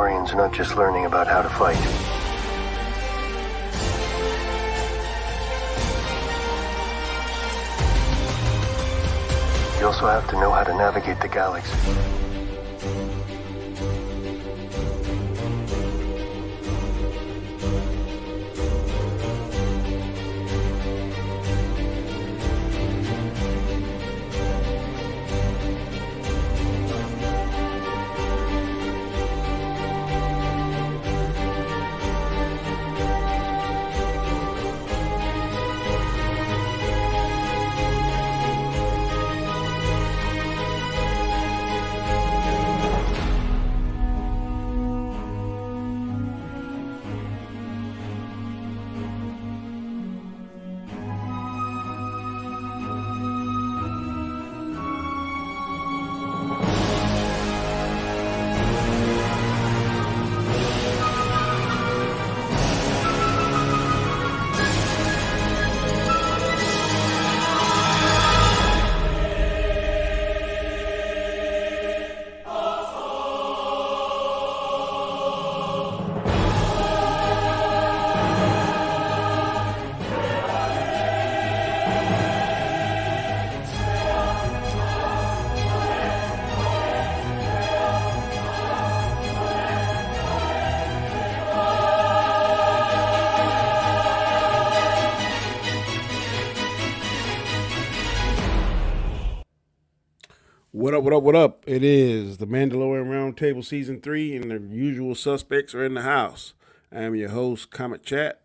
Mandalorians are not just learning about how to fight. You also have to know how to navigate the galaxy. What up? It is the Mandalorian Roundtable Season 3, and the usual suspects are in the house. I am your host, Comet Chat,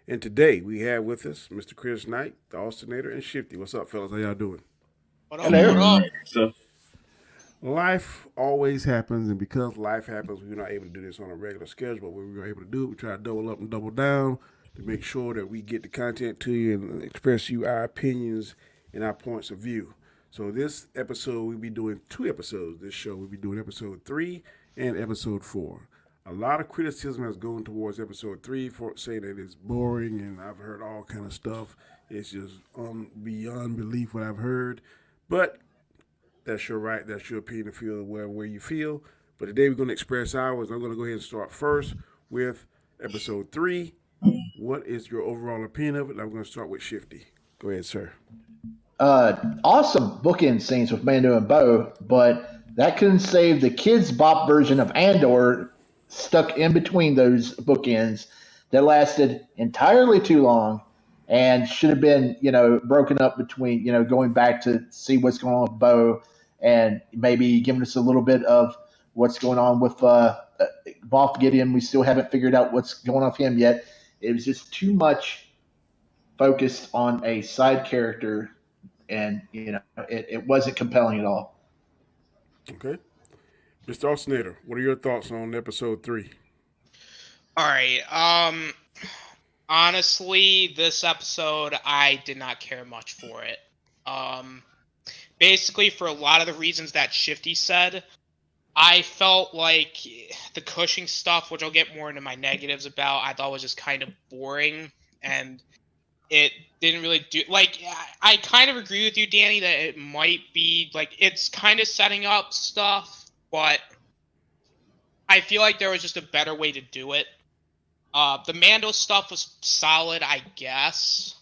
and today we have with us Mr. Chris Knight, the Austinator, and Shifty. What's up, fellas? How y'all doing? What up? So, life always happens, and because life happens, we're not able to do this on a regular schedule, but when we're able to do it, we try to double up and double down to make sure that we get the content to you and express you our opinions and our points of view. So this episode, we'll be doing 2 episodes. This show, we'll be doing episode 3 and episode 4. A lot of criticism has gone towards episode 3 for saying that it's boring, and I've heard all kind of stuff. It's just beyond belief what I've heard. But that's your right. That's your opinion to feel where you feel. But today we're going to express ours. I'm going to go ahead and start first with episode 3. What is your overall opinion of it? I'm going to start with Shifty. Go ahead, sir. Awesome bookend scenes with Mando and Bo, but that couldn't save the Kids Bop version of Andor stuck in between those bookends that lasted entirely too long and should have been, broken up between, going back to see what's going on with Bo and maybe giving us a little bit of what's going on with Moff Gideon. We still haven't figured out what's going on with him yet. It was just too much focused on a side character. And, it wasn't compelling at all. Okay. Mr. Austinator, what are your thoughts on episode 3? All right. Honestly, this episode, I did not care much for it. Basically, for a lot of the reasons that Shifty said, I felt like the Cushing stuff, which I'll get more into my negatives about, I thought was just kind of boring. And it didn't really do, I kind of agree with you, Danny, that it might be, it's kind of setting up stuff, but I feel like there was just a better way to do it. The Mando stuff was solid, I guess,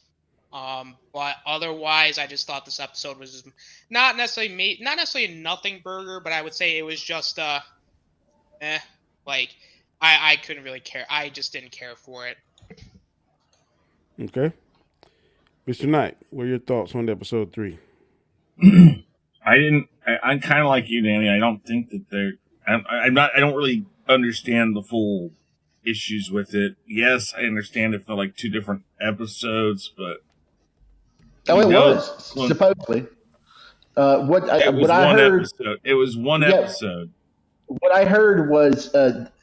but otherwise, I just thought this episode was not necessarily a nothing burger, but I would say it was just, I couldn't really care. I just didn't care for it. Okay. Mr. Knight, what are your thoughts on episode 3? I'm kind of like you, Danny. I don't think that I don't really understand the full issues with it. Yes, I understand it for like 2 different episodes, but it was supposedly. It was one episode. What I heard was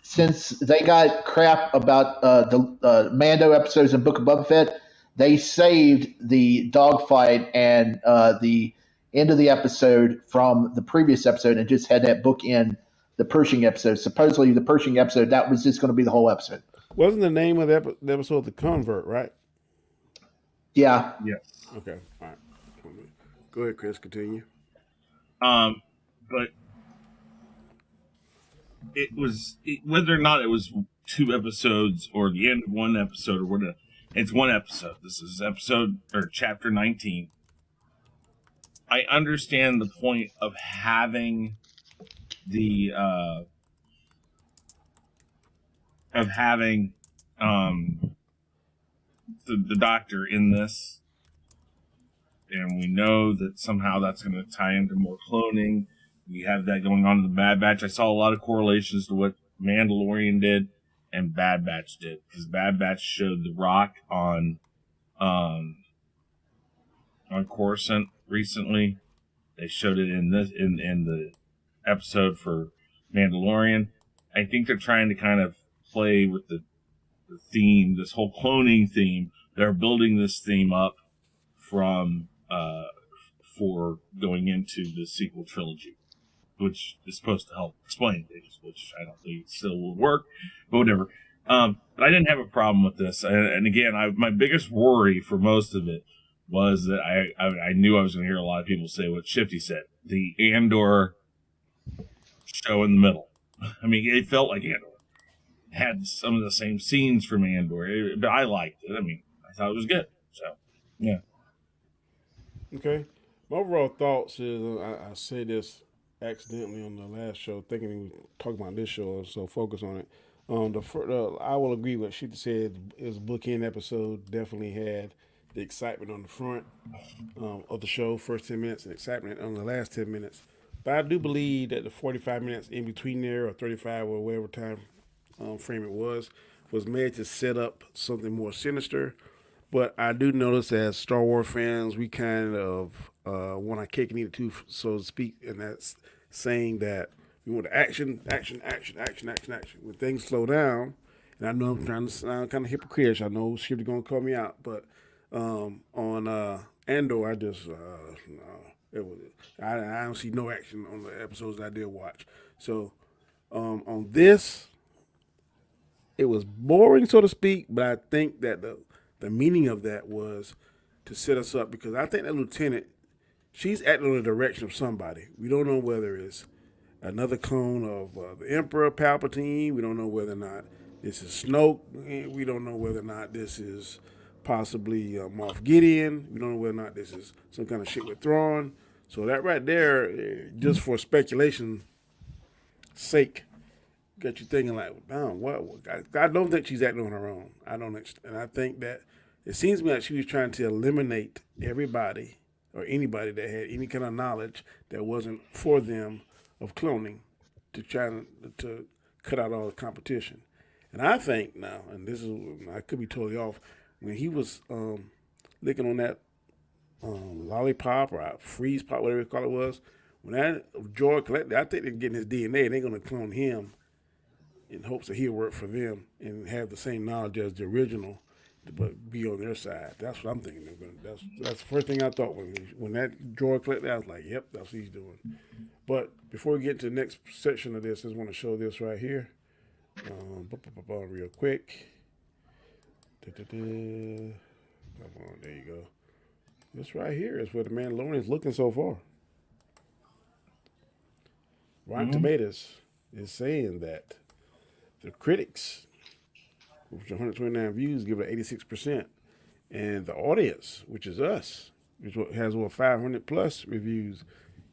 since they got crap about the Mando episodes in Book of Boba Fett, they saved the dogfight and the end of the episode from the previous episode and just had that book in the Pershing episode. Supposedly, the Pershing episode, that was just going to be the whole episode. Wasn't the name of the episode The Convert, right? Yeah. Yes. Okay. All right. Go ahead, Chris. Continue. But whether or not it was 2 episodes or the end of 1 episode or whatever. It's 1 episode. This is episode or chapter 19. I understand the point of having the the doctor in this, and we know that somehow that's going to tie into more cloning. We have that going on in the Bad Batch. I saw a lot of correlations to what Mandalorian did and Bad Batch did, because Bad Batch showed the Rock on Coruscant recently. They showed it in the episode for Mandalorian. I think they're trying to kind of play with the theme, this whole cloning theme. They're building this theme up from for going into the sequel trilogy, which is supposed to help explain things, which I don't think still will work, but whatever. But I didn't have a problem with this. And again, my biggest worry for most of it was that I knew I was going to hear a lot of people say what Shifty said. The Andor show in the middle. I mean, it felt like Andor. It had some of the same scenes from Andor, but I liked it. I mean, I thought it was good. So, yeah. Okay. My overall thoughts is I said this accidentally on the last show, thinking we were talking about this show, so focus on it. I will agree with what she said. It was a bookend episode. Definitely had the excitement on the front of the show, first 10 minutes, and excitement on the last 10 minutes. But I do believe that the 45 minutes in between there, or 35 or whatever time frame it was made to set up something more sinister. But I do notice as Star Wars fans, we kind of want our cake and eat it too, so to speak, and that's saying that we want action. When things slow down, and I know I'm trying to sound kind of hypocritical. I know Shifty gonna call me out, but on Andor, I just I don't see no action on the episodes I did watch. So on this, it was boring, so to speak, but I think that the meaning of that was to set us up, because I think that lieutenant, she's acting on the direction of somebody. We don't know whether it's another clone of the Emperor Palpatine. We don't know whether or not this is Snoke. We don't know whether or not this is possibly Moff Gideon. We don't know whether or not this is some kind of shit with Thrawn. So that right there, just for speculation sake, got you thinking like, damn, what? I don't think she's acting on her own. And I think that it seems to me like she was trying to eliminate everybody or anybody that had any kind of knowledge that wasn't for them of cloning, to try to cut out all the competition. And I think now, and this is, I could be totally off, when he was licking on that lollipop or freeze pop, whatever you call it was, when that droid collected, I think they're getting his DNA and they're going to clone him in hopes that he'll work for them and have the same knowledge as the original, but be on their side. That's what I'm thinking. That's the first thing I thought when that droid collected. I was like, "Yep, that's what he's doing." But before we get to the next section of this, I just want to show this right here, real quick. Come on, there you go. This right here is where the Mandalorian is looking so far. Rotten Tomatoes is saying that the critics, which 129 views, give it 86%. And the audience, which is us, which has over 500 plus reviews,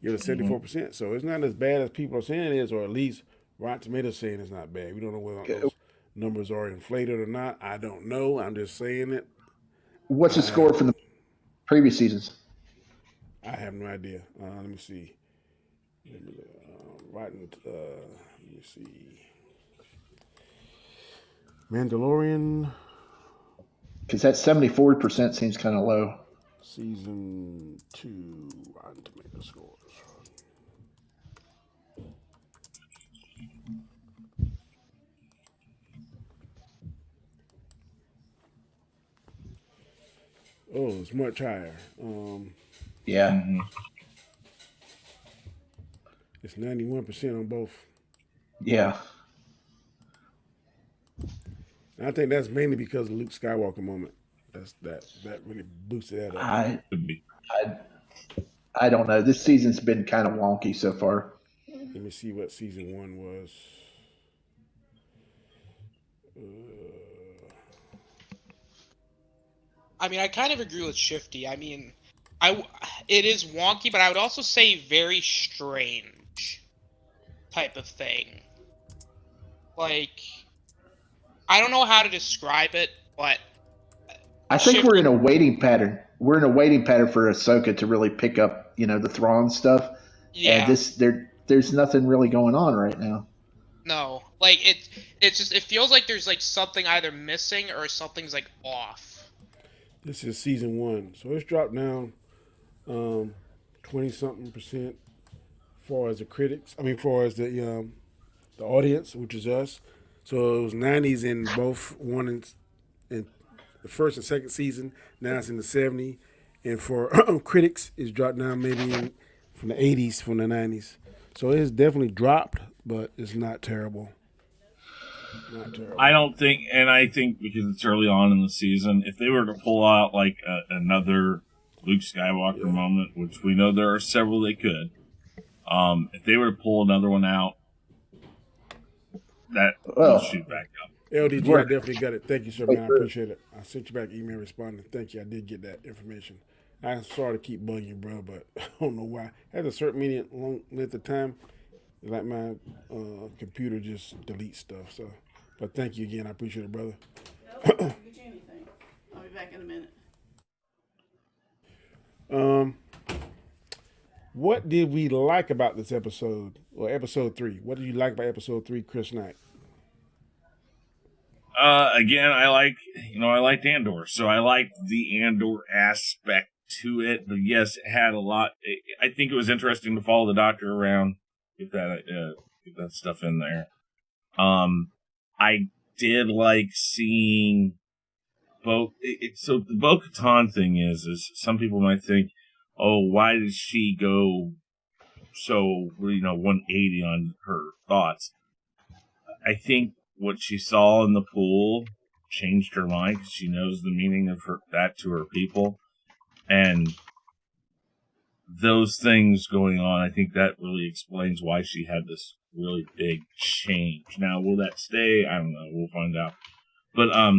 give it 74%. So it's not as bad as people are saying it is, or at least Rotten Tomatoes saying it's not bad. We don't know whether those numbers are inflated or not. I don't know. I'm just saying it. What's the score from the previous seasons? I have no idea. Let me see. Let me see. Mandalorian. Because that 74% seems kind of low. Season 2 Rotten Tomato scores. Oh, it's much higher. Yeah. Mm-hmm. It's 91% on both. Yeah. And I think that's mainly because of the Luke Skywalker moment. That really boosted that up. I don't know. This season's been kind of wonky so far. Let me see what season 1 was. I mean, I kind of agree with Shifty. I mean, it is wonky, but I would also say very strange type of thing. Like, I don't know how to describe it, but I think Shifty, we're in a waiting pattern. We're in a waiting pattern for Ahsoka to really pick up, the Thrawn stuff. yeah. And there's nothing really going on right now. No, like it's just it feels like there's like something either missing or something's like off. This is season 1, so it's dropped down 20-something% far as the critics. I mean, far as the audience, which is us. So it was 90s in both one and the first and second season. Now it's in the 70s, and for critics, it's dropped down maybe from the 80s, from the 90s. So it's definitely dropped, but it's not terrible. Not terrible. I think because it's early on in the season, if they were to pull out like another Luke Skywalker moment, which we know there are several they could, if they were to pull another one out, that will shoot back up. LDG, I definitely got it. Thank you, sir, man. I appreciate it. I sent you back email responding. Thank you. I did get that information. I'm sorry to keep bugging you, bro, but I don't know why. At a certain long length of time, like my computer just deletes stuff. So, but thank you again. I appreciate it, brother. No, I didn't get you anything. I'll be back in a minute. What did we like about this episode, or episode 3? What did you like about episode 3, Chris Knight? Again, I liked Andor, so I liked the Andor aspect to it. But yes, it had a lot. I think it was interesting to follow the Doctor around, get that stuff in there. I did like seeing so the Bo-Katan thing is some people might think, oh, why did she go so 180 on her thoughts? I think what she saw in the pool changed her mind because she knows the meaning of that to her people. And those things going on, I think that really explains why she had this really big change. Now, will that stay? I don't know. We'll find out. But I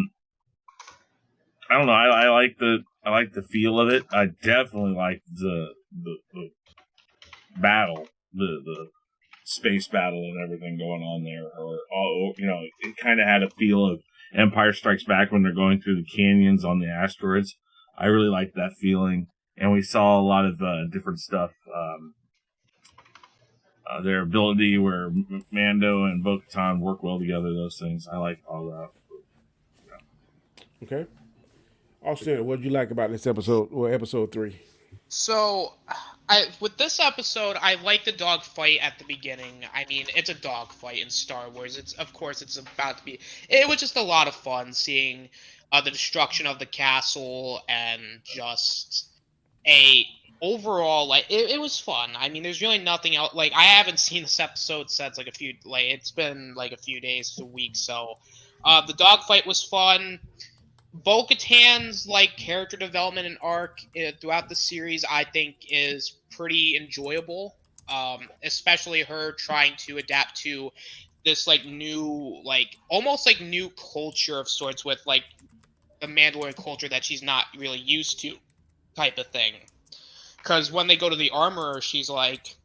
don't know. I like the feel of it. I definitely like the battle, the space battle and everything going on there. It kind of had a feel of Empire Strikes Back when they're going through the canyons on the asteroids. I really liked that feeling. And we saw a lot of different stuff. Their ability where Mando and Bo-Katan work well together, those things. I like all that. Yeah. Okay. Austin, what did you like about this episode, or episode 3? So, with this episode, I like the dog fight at the beginning. I mean, it's a dog fight in Star Wars. It's about to be. It was just a lot of fun seeing the destruction of the castle and just overall, it was fun. I mean, there's really nothing else. Like, I haven't seen this episode since it's been like a few days to a week. So, the dog fight was fun. Bo-Katan's character development and arc throughout the series, I think, is pretty enjoyable. Especially her trying to adapt to this new almost new culture of sorts with the Mandalorian culture that she's not really used to, type of thing. Because when they go to the armorer, she's like,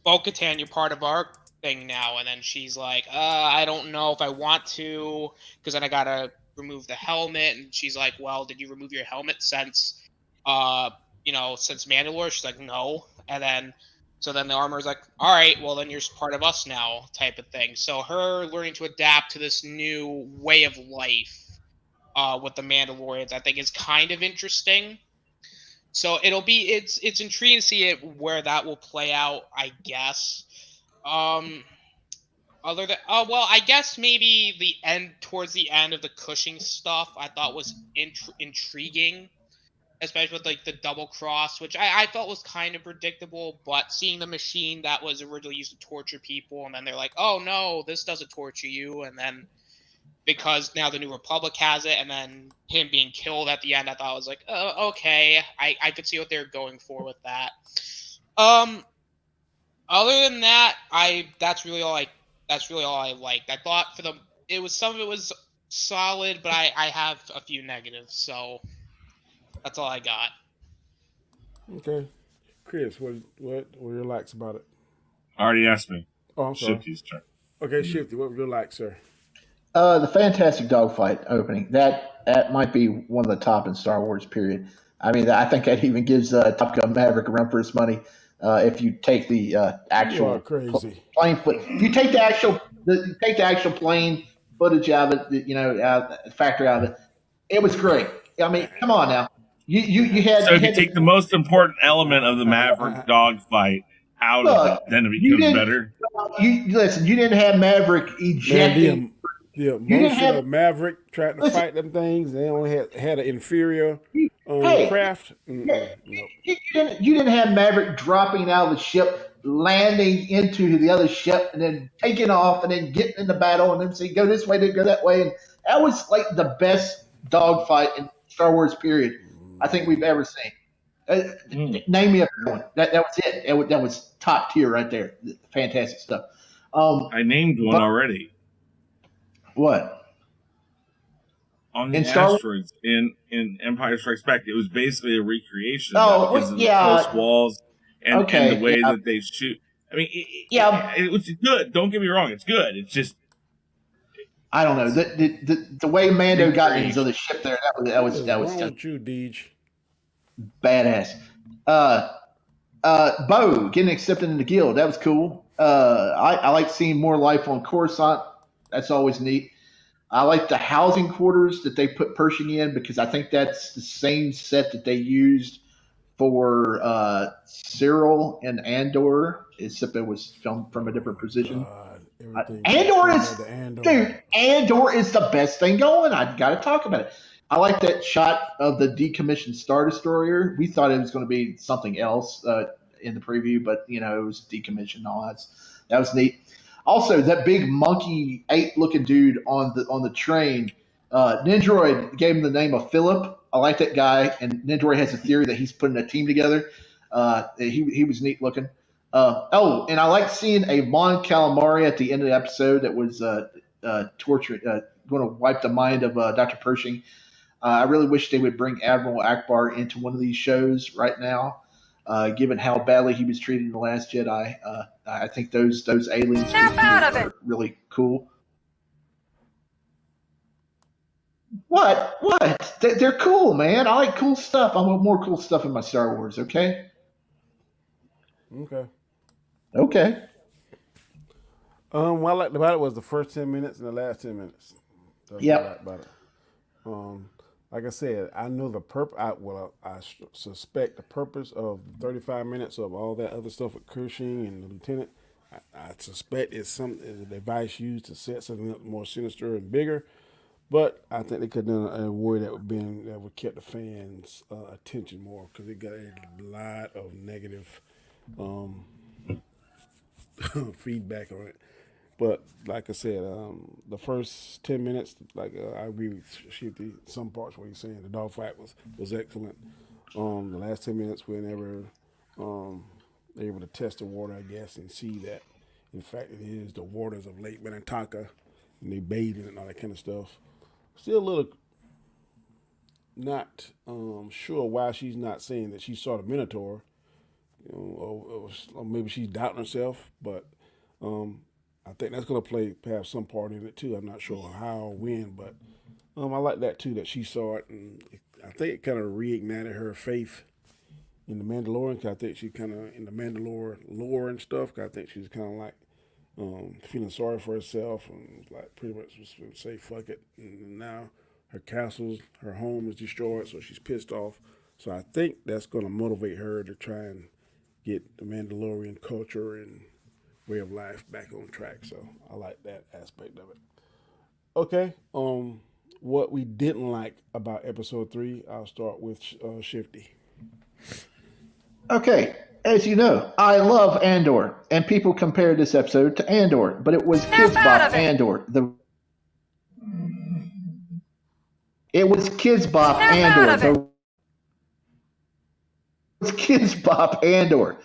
Bo-Katan, you're part of our thing now. And then she's like, I don't know if I want to, because then I gotta remove the helmet. And she's like, well, did you remove your helmet since Mandalore? She's like, no. And then the armorer's like, all right, well, then you're part of us now, type of thing. So her learning to adapt to this new way of life with the Mandalorians, I think, is kind of interesting. So it's intriguing to see where that will play out, I guess. I guess maybe towards the end of the Cushing stuff, I thought was intriguing, especially with the double cross, which I felt was kind of predictable. But seeing the machine that was originally used to torture people, and then they're like, "Oh no, this doesn't torture you," and then because now the New Republic has it, and then him being killed at the end, I thought was like, oh, okay, I could see what they're going for with that. Other than that, that's really all I liked. I thought for the some of it was solid, but I have a few negatives, so that's all I got. Okay. Chris, what were your likes about it? Already asked me. Oh, I'm sorry. Shifty's turn. Okay, Shifty, what were your likes, sir? The fantastic dogfight opening. That might be one of the top in Star Wars. Period. I mean, I think that even gives Top Gun Maverick a run for his money. If you take the actual crazy. plane foot, you take the actual plane footage out of it. Factory out of it. It was great. I mean, come on now. You had. So if you take the most important element of the Maverick dogfight out of it, then it becomes better. Listen. You didn't have Maverick ejecting. The emotion of Maverick trying to fight them things. They only had an inferior craft. You didn't have Maverick dropping out of the ship, landing into the other ship, and then taking off, and then getting in the battle, and then saying, "Go this way, then go that way." And that was like the best dogfight in Star Wars period I think we've ever seen. Name me a one. That was it. That was top tier right there. Fantastic stuff. I named one already. What? On the asteroids in Empire Strikes Back, it was basically a recreation of the close walls and the way that they shoot. I mean, it was good. Don't get me wrong, it's good. It's just I don't know the way Mando got into the ship there. That was just you, Deej. Badass. Bo getting accepted in the guild. That was cool. I like seeing more life on Coruscant. That's always neat. I like the housing quarters that they put Pershing in because I think that's the same set that they used for Cyril and Andor, except it was filmed from a different position. Andor is the best thing going. I've got to talk about it. I like that shot of the decommissioned Star Destroyer. We thought it was going to be something else in the preview, but it was decommissioned and all that. That was neat. Also, that big monkey ape-looking dude on the train, Nindroid gave him the name of Philip. I like that guy, and Nindroid has a theory that he's putting a team together. He was neat looking. And I like seeing a Mon Calamari at the end of the episode that was going to wipe the mind of Dr. Pershing. I really wish they would bring Admiral Akbar into one of these shows right now. Given how badly he was treated in The Last Jedi, I think those aliens are really cool. What? They're cool, man. I like cool stuff. I want more cool stuff in my Star Wars, okay? Okay. What I liked about it was the first 10 minutes and the last 10 minutes. That's what I liked about it. Like I said, I know the purpose. I suspect the purpose of 35 minutes of all that other stuff with Cushing and the lieutenant. I suspect it's a device used to set something up more sinister and bigger. But I think they could have done a way that would kept the fans' attention more because it got a lot of negative feedback on it. But like I said, the first 10 minutes, I agree with Shifty. Some parts where he's saying the dogfight was excellent. The last 10 minutes, whenever they're able to test the water, I guess, and see that, in fact, it is the waters of Lake Minnetonka, and they bathe in it and all that kind of stuff. Still a little not sure why she's not saying that she saw the Minotaur. Or maybe she's doubting herself, but I think that's going to play perhaps some part in it too. I'm not sure how or when, but I like that too, that she saw it, and I think it kind of reignited her faith in the Mandalorian. Cause I think she kind of in the Mandalorian lore and stuff. Cause I think she's kind of like feeling sorry for herself and like pretty much just say fuck it. And now her her home is destroyed, so she's pissed off. So I think that's going to motivate her to try and get the Mandalorian culture and way of life back on track. So I like that aspect of it. Okay, what we didn't like about episode 3, I'll start with Shifty. Okay, as you know, I love Andor, and people compare this episode to Andor, but it was Kids Bop Andor. It was Kids Bop Andor. It was Kids Bop Andor.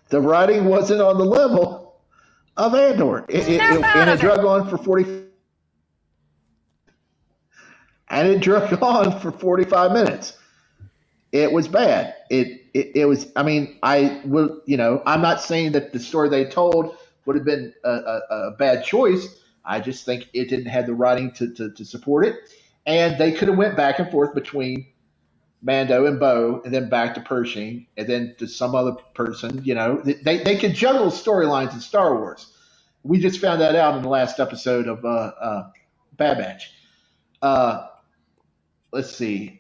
The writing wasn't on the level of Andor. And it drug on for 45 minutes. It was bad. It was. I mean, I'm not saying that the story they told would have been a bad choice. I just think it didn't have the writing to support it, and they could have went back and forth between Mando and Bo, and then back to Pershing, and then to some other person. They could juggle storylines in Star Wars. We just found that out in the last episode of Bad Batch. Let's see.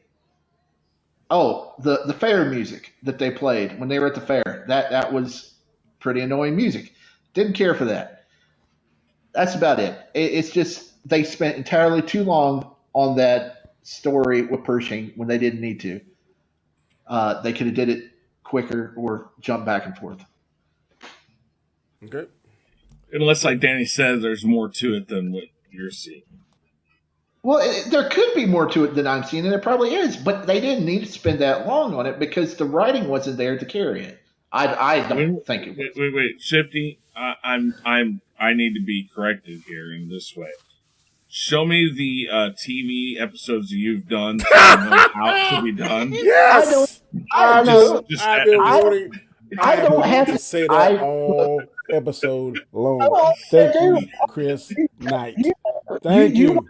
Oh, the fair music that they played when they were at the fair. That was pretty annoying music. Didn't care for that. That's about it. It's just they spent entirely too long on that story with Pershing when they didn't need to. They could have did it quicker or jumped back and forth. Okay. Unless, like Danny says, there's more to it than what you're seeing. Well, there could be more to it than I'm seeing, and there probably is, but they didn't need to spend that long on it because the writing wasn't there to carry it. I don't think it was. Wait, Shifty, I need to be corrected here in this way. Show me the TV episodes that you've done how it should be done. Yes, I don't have to say that all episode long. Thank you, Chris Knight. Thank you.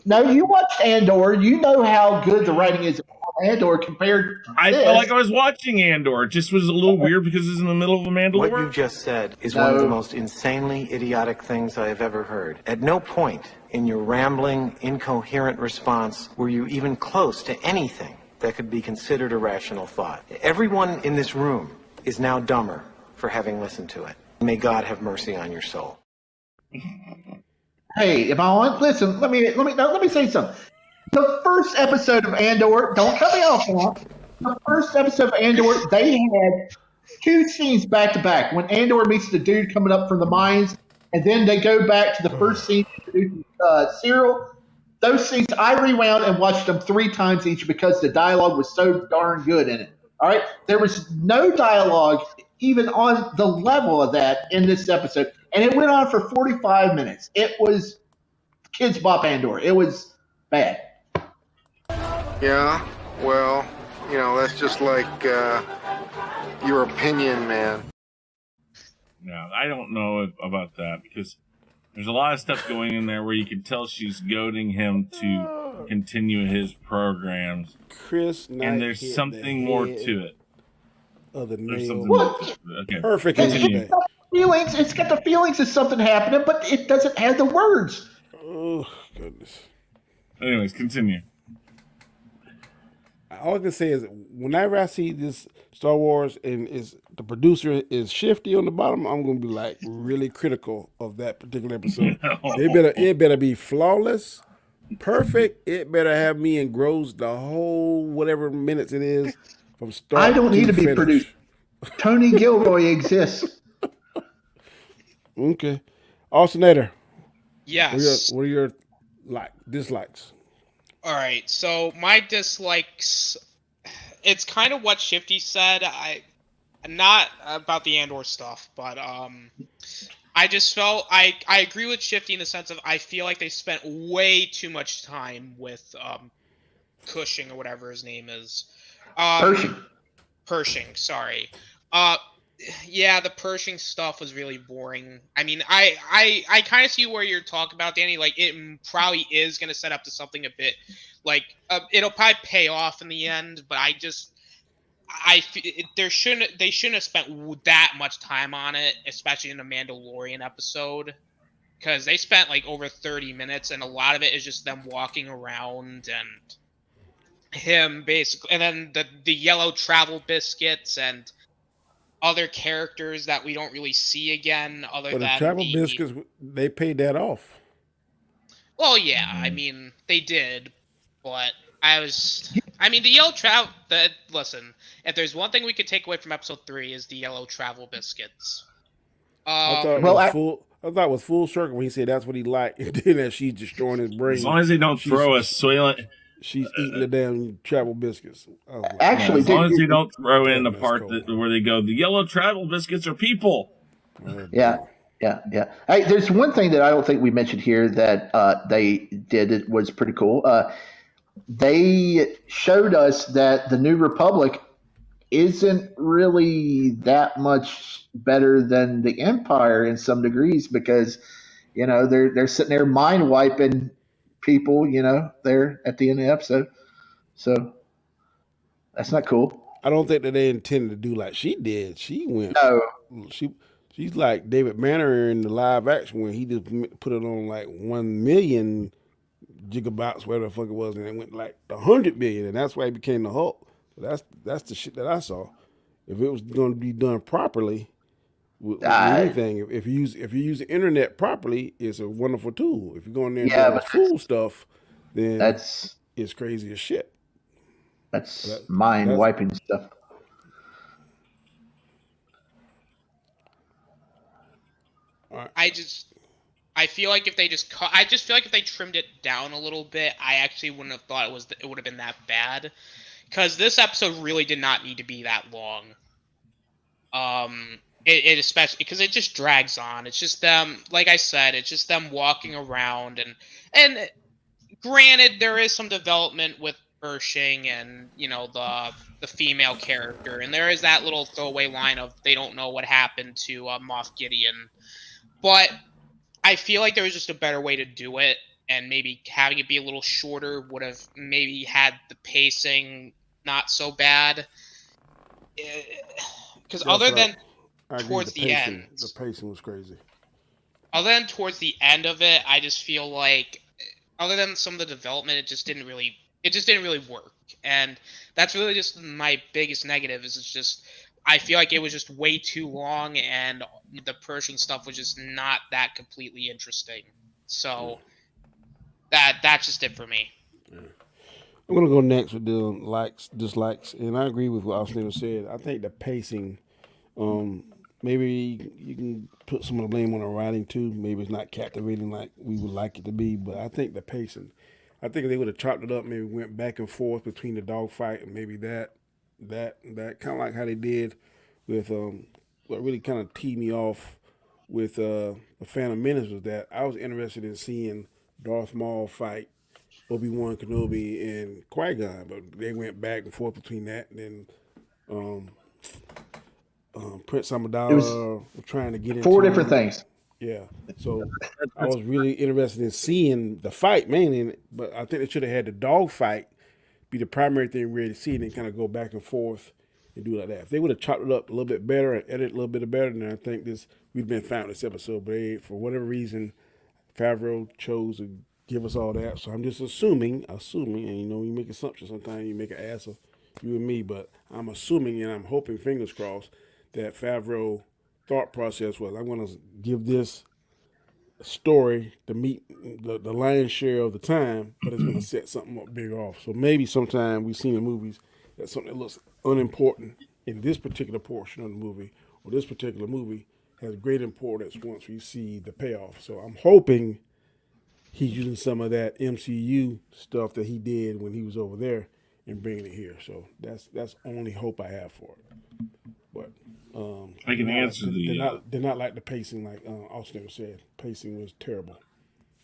No, you watched Andor. You know how good the writing is on Andor compared to I this. felt like I was watching Andor. It just was a little weird because it's in the middle of a Mandalorian. What you just said is one of the most insanely idiotic things I have ever heard. At no point in your rambling, incoherent response were you even close to anything that could be considered a rational thought. Everyone in this room is now dumber for having listened to it. May God have mercy on your soul. Hey, am I on? Listen, let me say something. The first episode of Andor, don't cut me off now. The first episode of Andor, they had two scenes back to back. When Andor meets the dude coming up from the mines, and then they go back to the first scene introducing Cyril. Those scenes, I rewound and watched them 3 times each because the dialogue was so darn good in it. All right, there was no dialogue even on the level of that in this episode. And it went on for 45 minutes. It was Kids Bop Andor. It was bad. Yeah, well, that's just like your opinion, man. No, I don't know about that because there's a lot of stuff going in there where you can tell she's goading him to continue his programs. Chris Knight, and there's something more to it. Of the There's nail. something more to it. Okay. Perfect. It's got the feelings of something happening, but it doesn't have the words. Oh, goodness. Anyways, continue. All I can say is whenever I see this Star Wars and the producer is Shifty on the bottom, I'm going to be like really critical of that particular episode. It better be flawless, perfect. It better have me engrossed the whole whatever minutes it is from start I don't need to be finish. produced. Tony Gilroy exists. Okay. Alternator. Yes. What are your dislikes? All right. So my dislikes, it's kind of what Shifty said. Not about the Andor stuff, but I just felt I agree with Shifty in the sense of I feel like they spent way too much time with Cushing or whatever his name is. Pershing, sorry. Yeah, the Pershing stuff was really boring. I mean, I kind of see where you're talking about, Danny. Like, it probably is going to set up to something a bit, like, it'll probably pay off in the end, but they shouldn't have spent that much time on it, especially in the Mandalorian episode, because they spent, like, over 30 minutes, and a lot of it is just them walking around and him, basically, and then the yellow travel biscuits and other characters that we don't really see again other But than the travel biscuits, they paid that off. Well, yeah, I mean, they did, but the yellow travel, listen, if there's one thing we could take away from episode 3 is the yellow travel biscuits. I thought it was full circle when he said that's what he liked, and then as she's destroying his brain. As long as they don't throw a Soylent she's eating the damn travel biscuits. Actually, as long as they don't throw in the That's part cool. where they go, the yellow travel biscuits are people. Yeah. Hey, there's one thing that I don't think we mentioned here that they did that was pretty cool. They showed us that the New Republic isn't really that much better than the Empire in some degrees because, they're sitting there mind wiping people, there at the end of the episode. So that's not cool. I don't think that they intended to do like she did. She went. No. She's like David Banner in the live action when he just put it on like 1,000,000 gigabytes, whatever the fuck it was, and it went like 100 million, and that's why he became the Hulk. That's the shit that I saw. If it was going to be done properly, with anything, if you use the internet properly, it's a wonderful tool. If you go in there and do that fool stuff, then it's crazy as shit. That's mind wiping stuff. I feel like if they I just feel like if they trimmed it down a little bit, I actually wouldn't have thought it would have been that bad, because this episode really did not need to be that long. It especially because it just drags on. It's just them, like I said, it's just them walking around and granted there is some development with Pershing and the female character, and there is that little throwaway line of they don't know what happened to Moff Gideon, but I feel like there was just a better way to do it, and maybe having it be a little shorter would have maybe had the pacing not so bad. Because other than towards the end, the pacing was crazy. Other than towards the end of it, I just feel like, other than some of the development, it just didn't really work, and that's really just my biggest negative. Is it's just I feel like it was just way too long, and the Pershing stuff was just not that completely interesting. So that's just it for me. Yeah. I'm gonna go next with the likes, dislikes, and I agree with what Austin said. I think the pacing, maybe you can put some of the blame on the writing too. Maybe it's not captivating like we would like it to be, but I think the pacing. I think if they would have chopped it up, maybe went back and forth between the dogfight and maybe that kind of like how they did with what really kind of teed me off with the Phantom Menace was that I was interested in seeing Darth Maul fight Obi-Wan Kenobi and Qui-Gon, but they went back and forth between that, and then Prince Amidala was trying to get into 4 different things. Yeah, so I was really interested in seeing the fight mainly, but I think they should have had the dog fight be the primary thing we're ready to see, and then kind of go back and forth and do like that. If they would have chopped it up a little bit better and edited a little bit better, then I think we'd been fine with this episode. But for whatever reason, Favreau chose to give us all that. So I'm just assuming, and you make assumptions sometimes, you make an ass of you and me, but I'm assuming and I'm hoping, fingers crossed, that Favreau thought process was, I'm going to give this story to meet the lion's share of the time, but it's going to set something up big off. So maybe sometime we've seen in movies that something that looks unimportant in this particular portion of the movie or this particular movie has great importance once we see the payoff. So I'm hoping he's using some of that MCU stuff that he did when he was over there and bringing it here. So that's only hope I have for it. But I can answer did not like the pacing, like Austin said. Pacing was terrible.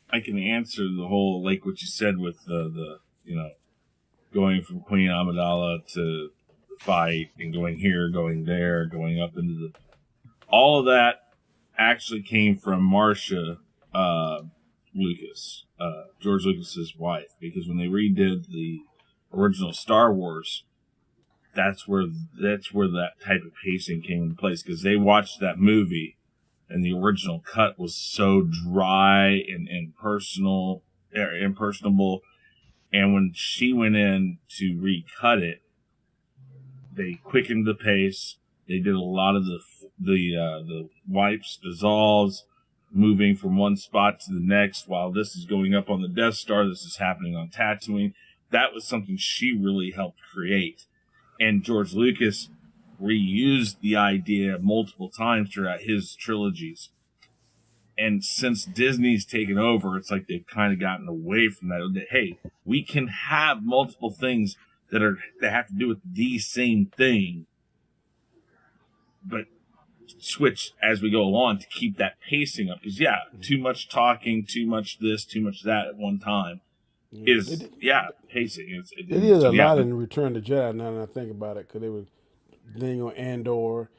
I can answer the whole, like what you said with the going from Queen Amidala to the fight and going here, going there, going up into all of that actually came from Marcia Lucas, George Lucas's wife, because when they redid the original Star Wars, that's where that type of pacing came into place, because they watched that movie and the original cut was so dry and impersonable, and when she went in to recut it, they quickened the pace. They did a lot of the wipes, dissolves, moving from one spot to the next. While this is going up on the Death Star, this is happening on Tatooine. That was something she really helped create. And George Lucas reused the idea multiple times throughout his trilogies. And since Disney's taken over, it's like they've kind of gotten away from that. Hey, we can have multiple things that have to do with the same thing, but switch as we go along to keep that pacing up. Because too much talking, too much this, too much that at one time is pacing. It is a lot in Return to Jedi now that I think about it, because they were thing on Andor,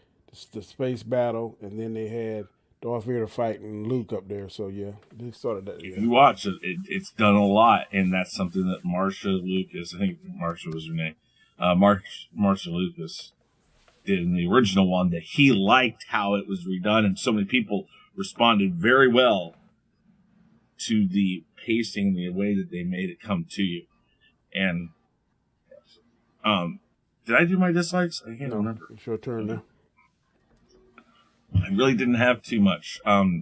the space battle, and then they had Darth Vader fighting Luke up there. So they started that. If you watch it, it's done a lot, and that's something that Marsha Lucas, I think Marsha was her name, Marsha Lucas did in the original one, that he liked how it was redone, and so many people responded very well to the pacing, the way that they made it come to you. And did I do my dislikes? I can't remember. It's your turn now. I really didn't have too much. I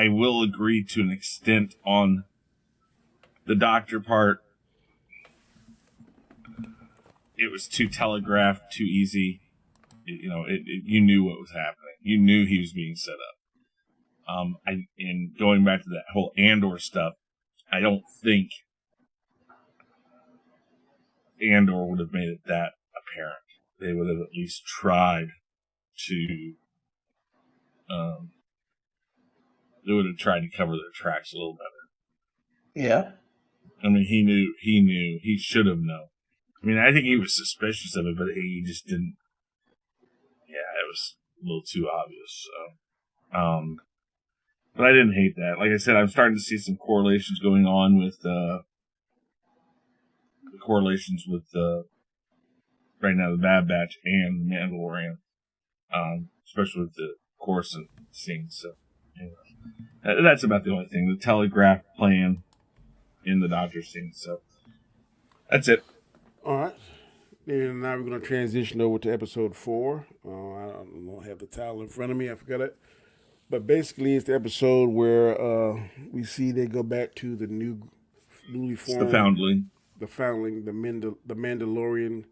will agree to an extent on the doctor part. It was too telegraphed, too easy. You knew what was happening. You knew he was being set up. And going back to that whole Andor stuff, I don't think Andor would have made it that apparent. They would have at least tried to. They would have tried to cover their tracks a little better. Yeah. I mean, he knew. He should have known. I mean, I think he was suspicious of it, but he just didn't. Yeah, it was a little too obvious. So, but I didn't hate that. Like I said, I'm starting to see some correlations going on with right now the Bad Batch and the Mandalorian, especially with the Coruscant scene. So, anyway, that's about the only thing. The telegraph playing in the Dodger scene. So, that's it. All right. And now we're going to transition over to episode 4. I don't have the title in front of me. I forgot it. But basically, it's the episode where we see they go back to the newly formed... It's the Foundling. The Foundling, the Mandalorian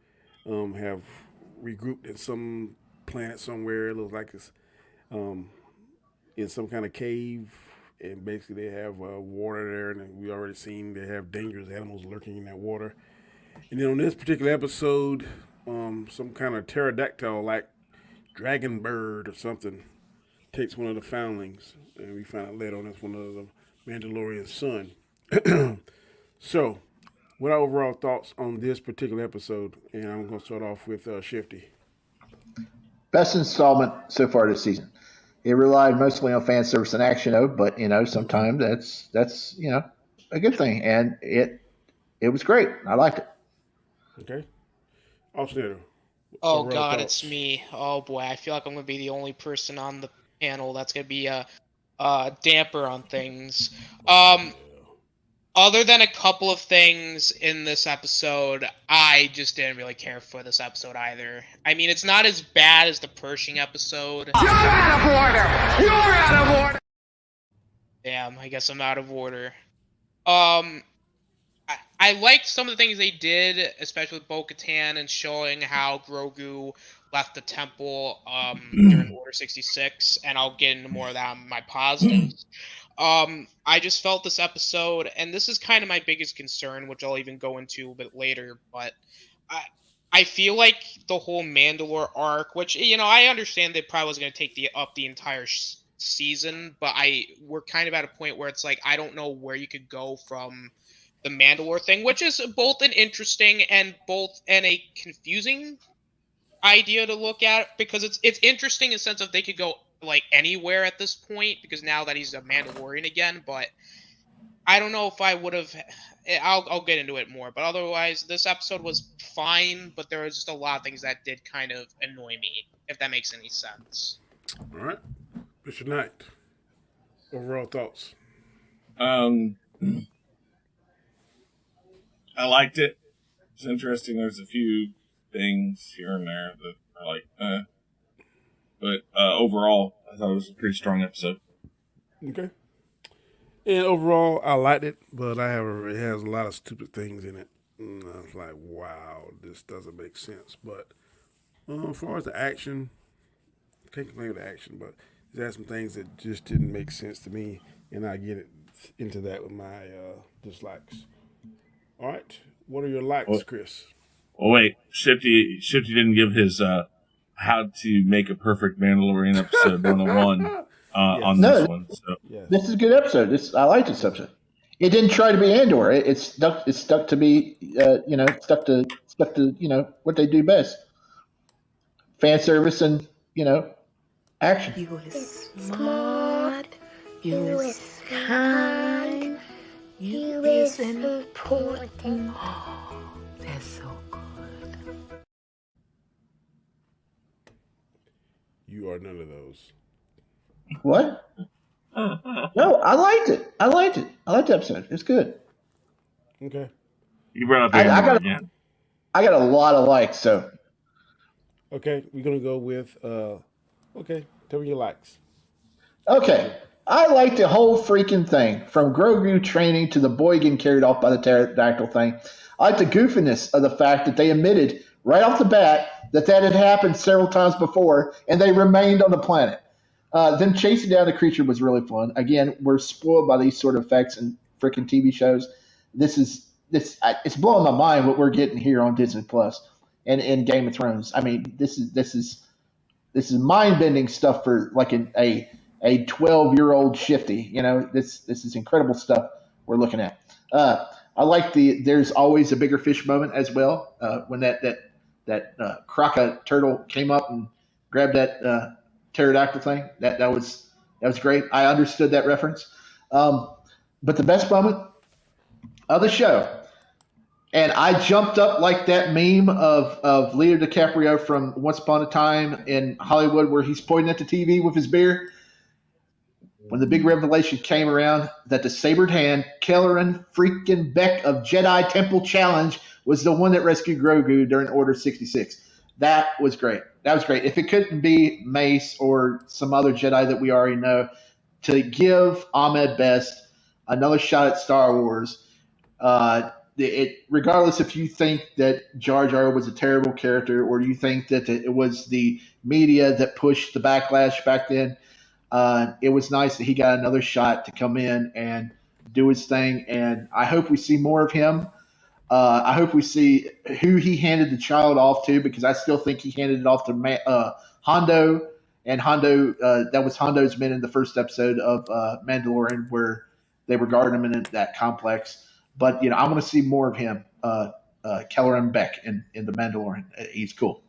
have regrouped at some planet somewhere. It looks like it's in some kind of cave. And basically, they have water there. And we already seen they have dangerous animals lurking in that water. And then on this particular episode, some kind of pterodactyl like dragon bird or something takes one of the foundlings, and we find out later on that's one of the Mandalorian's son. So, what are overall thoughts on this particular episode? And I'm going to start off with Shifty. Best installment so far this season. It relied mostly on fan service and action, but sometimes that's a good thing, and it was great. I liked it. Okay. Alternator. Oh God, thoughts? It's me. Oh boy, I feel like I'm gonna be the only person on the panel that's gonna be a damper on things. Other than a couple of things in this episode, I just didn't really care for this episode either. I mean, it's not as bad as the Pershing episode. You're out of order! You're out of order! Damn, I guess I'm out of order. I liked some of the things they did, especially with Bo-Katan and showing how Grogu left the temple during Order 66, and I'll get into more of that on my positives. I just felt this episode, and this is kind of my biggest concern, which I'll even go into a bit later, but I feel like the whole Mandalore arc, which, I understand that probably was going to take up the entire season, but we're kind of at a point where it's like, I don't know where you could go from the Mandalore thing, which is both an interesting and a confusing idea to look at, because it's interesting in the sense of they could go like anywhere at this point, because now that he's a Mandalorian again, but I don't know if I would have. I'll get into it more, but otherwise this episode was fine, but there was just a lot of things that did kind of annoy me, if that makes any sense. All right, Mr. Knight, overall thoughts. I liked it. It's interesting. There's a few things here and there that are like, but overall, I thought it was a pretty strong episode. Okay. And overall, I liked it, but it has a lot of stupid things in it. And I was like, wow, this doesn't make sense. But as far as the action, I can't complain with the action, but There's some things that just didn't make sense to me, and I get into that with my dislikes. All right, what are your likes, Chris? Oh wait, Shifty didn't give his how to make a perfect Mandalorian episode 101 on this one. So Yes. This is a good episode. I like this episode. It didn't try to be Andor. It stuck to be stuck to what they do best. Fan service and action. You is smart. You is kind. You is important. That's so good. You are none of those. What? No, I liked it. I liked the episode. It's good. Okay. you brought up I Andor got again. I got a lot of likes. So Okay, we're gonna go with okay. Tell me your likes. okay, I like the whole freaking thing from Grogu training to the boy getting carried off by the pterodactyl thing. I like the goofiness of the fact that they admitted right off the bat that had happened several times before, and they remained on the planet. Them chasing down the creature was really fun. Again, we're spoiled by these sort of effects in freaking TV shows. It's blowing my mind what we're getting here on Disney Plus and in Game of Thrones. I mean, this is mind bending stuff for like a 12-year-old shifty. This is incredible stuff we're looking at. I like there's always a bigger fish moment as well when that croca turtle came up and grabbed that pterodactyl thing. That was great. I understood that reference. But the best moment of the show, and I jumped up like that meme of Leo DiCaprio from Once Upon a Time in Hollywood where he's pointing at the TV with his beer. When the big revelation came around that the sabered hand, Kelleran freaking Beck of Jedi Temple Challenge was the one that rescued Grogu during Order 66. That was great. If it couldn't be Mace or some other Jedi that we already know, to give Ahmed Best another shot at Star Wars, regardless if you think that Jar Jar was a terrible character or you think that it was the media that pushed the backlash back then, it was nice that he got another shot to come in and do his thing, and I hope we see more of him. I hope we see who he handed the child off to, because I still think he handed it off to Hondo, and Hondo that was Hondo's men in the first episode of Mandalorian where they were guarding him in that complex. But I want to see more of him, Kelleran Beck in the Mandalorian. He's cool.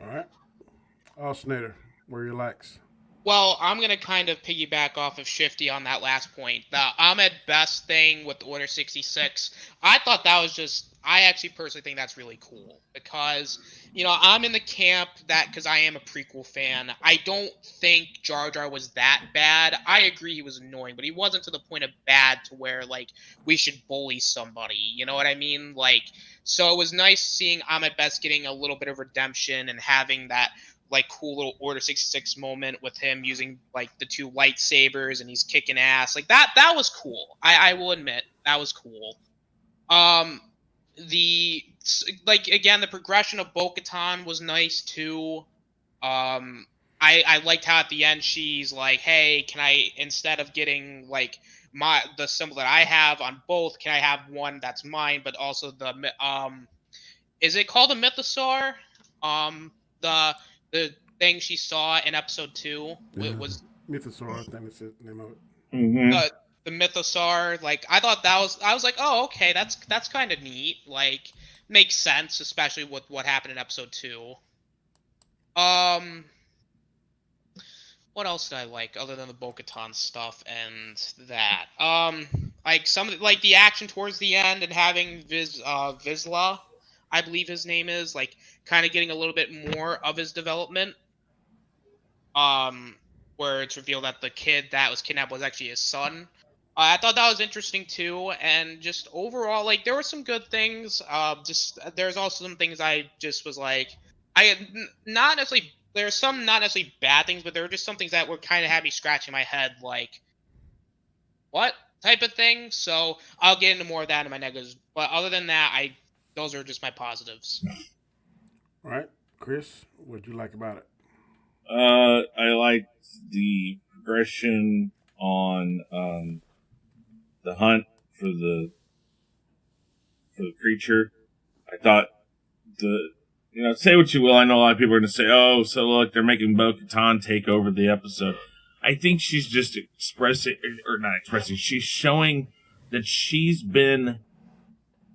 All right. Snyder, where are your likes? Well, I'm going to kind of piggyback off of Shifty on that last point. The Ahmed Best thing with Order 66, I thought that was I actually personally think that's really cool because, I'm in the camp because I am a prequel fan. I don't think Jar Jar was that bad. I agree he was annoying, but he wasn't to the point of bad to where, we should bully somebody. You know what I mean? So it was nice seeing Ahmed Best getting a little bit of redemption and having that cool little Order 66 moment with him using the two lightsabers and he's kicking ass. That was cool. I will admit that was cool. The progression of Bo-Katan was nice too. I liked how at the end she's like, hey, can I, instead of getting the symbol that I have on both, can I have one that's mine but also the is it called a mythosaur? The thing she saw in episode 2, it was Mythosaur, I think it's the name of it. Mm-hmm. The mythosaur. I thought I was like, oh, okay, that's kind of neat. Makes sense, especially with what happened in episode 2. What else did I like other than the Bo-Katan stuff and that? Some of the action towards the end and having Vizsla, I believe his name is, kind of getting a little bit more of his development. Where it's revealed that the kid that was kidnapped was actually his son. I thought that was interesting too, and just overall, there were some good things. There's also some things I just was not necessarily. There's some not necessarily bad things, but there were just some things that were kind of had me scratching my head, what type of thing. So I'll get into more of that in my negatives. But other than that, those are just my positives. All right, Chris, what'd you like about it? I liked the progression on the hunt for the creature. I thought say what you will. I know a lot of people are going to say, "Oh, so look, they're making Bo-Katan take over the episode." I think she's just she's showing that she's been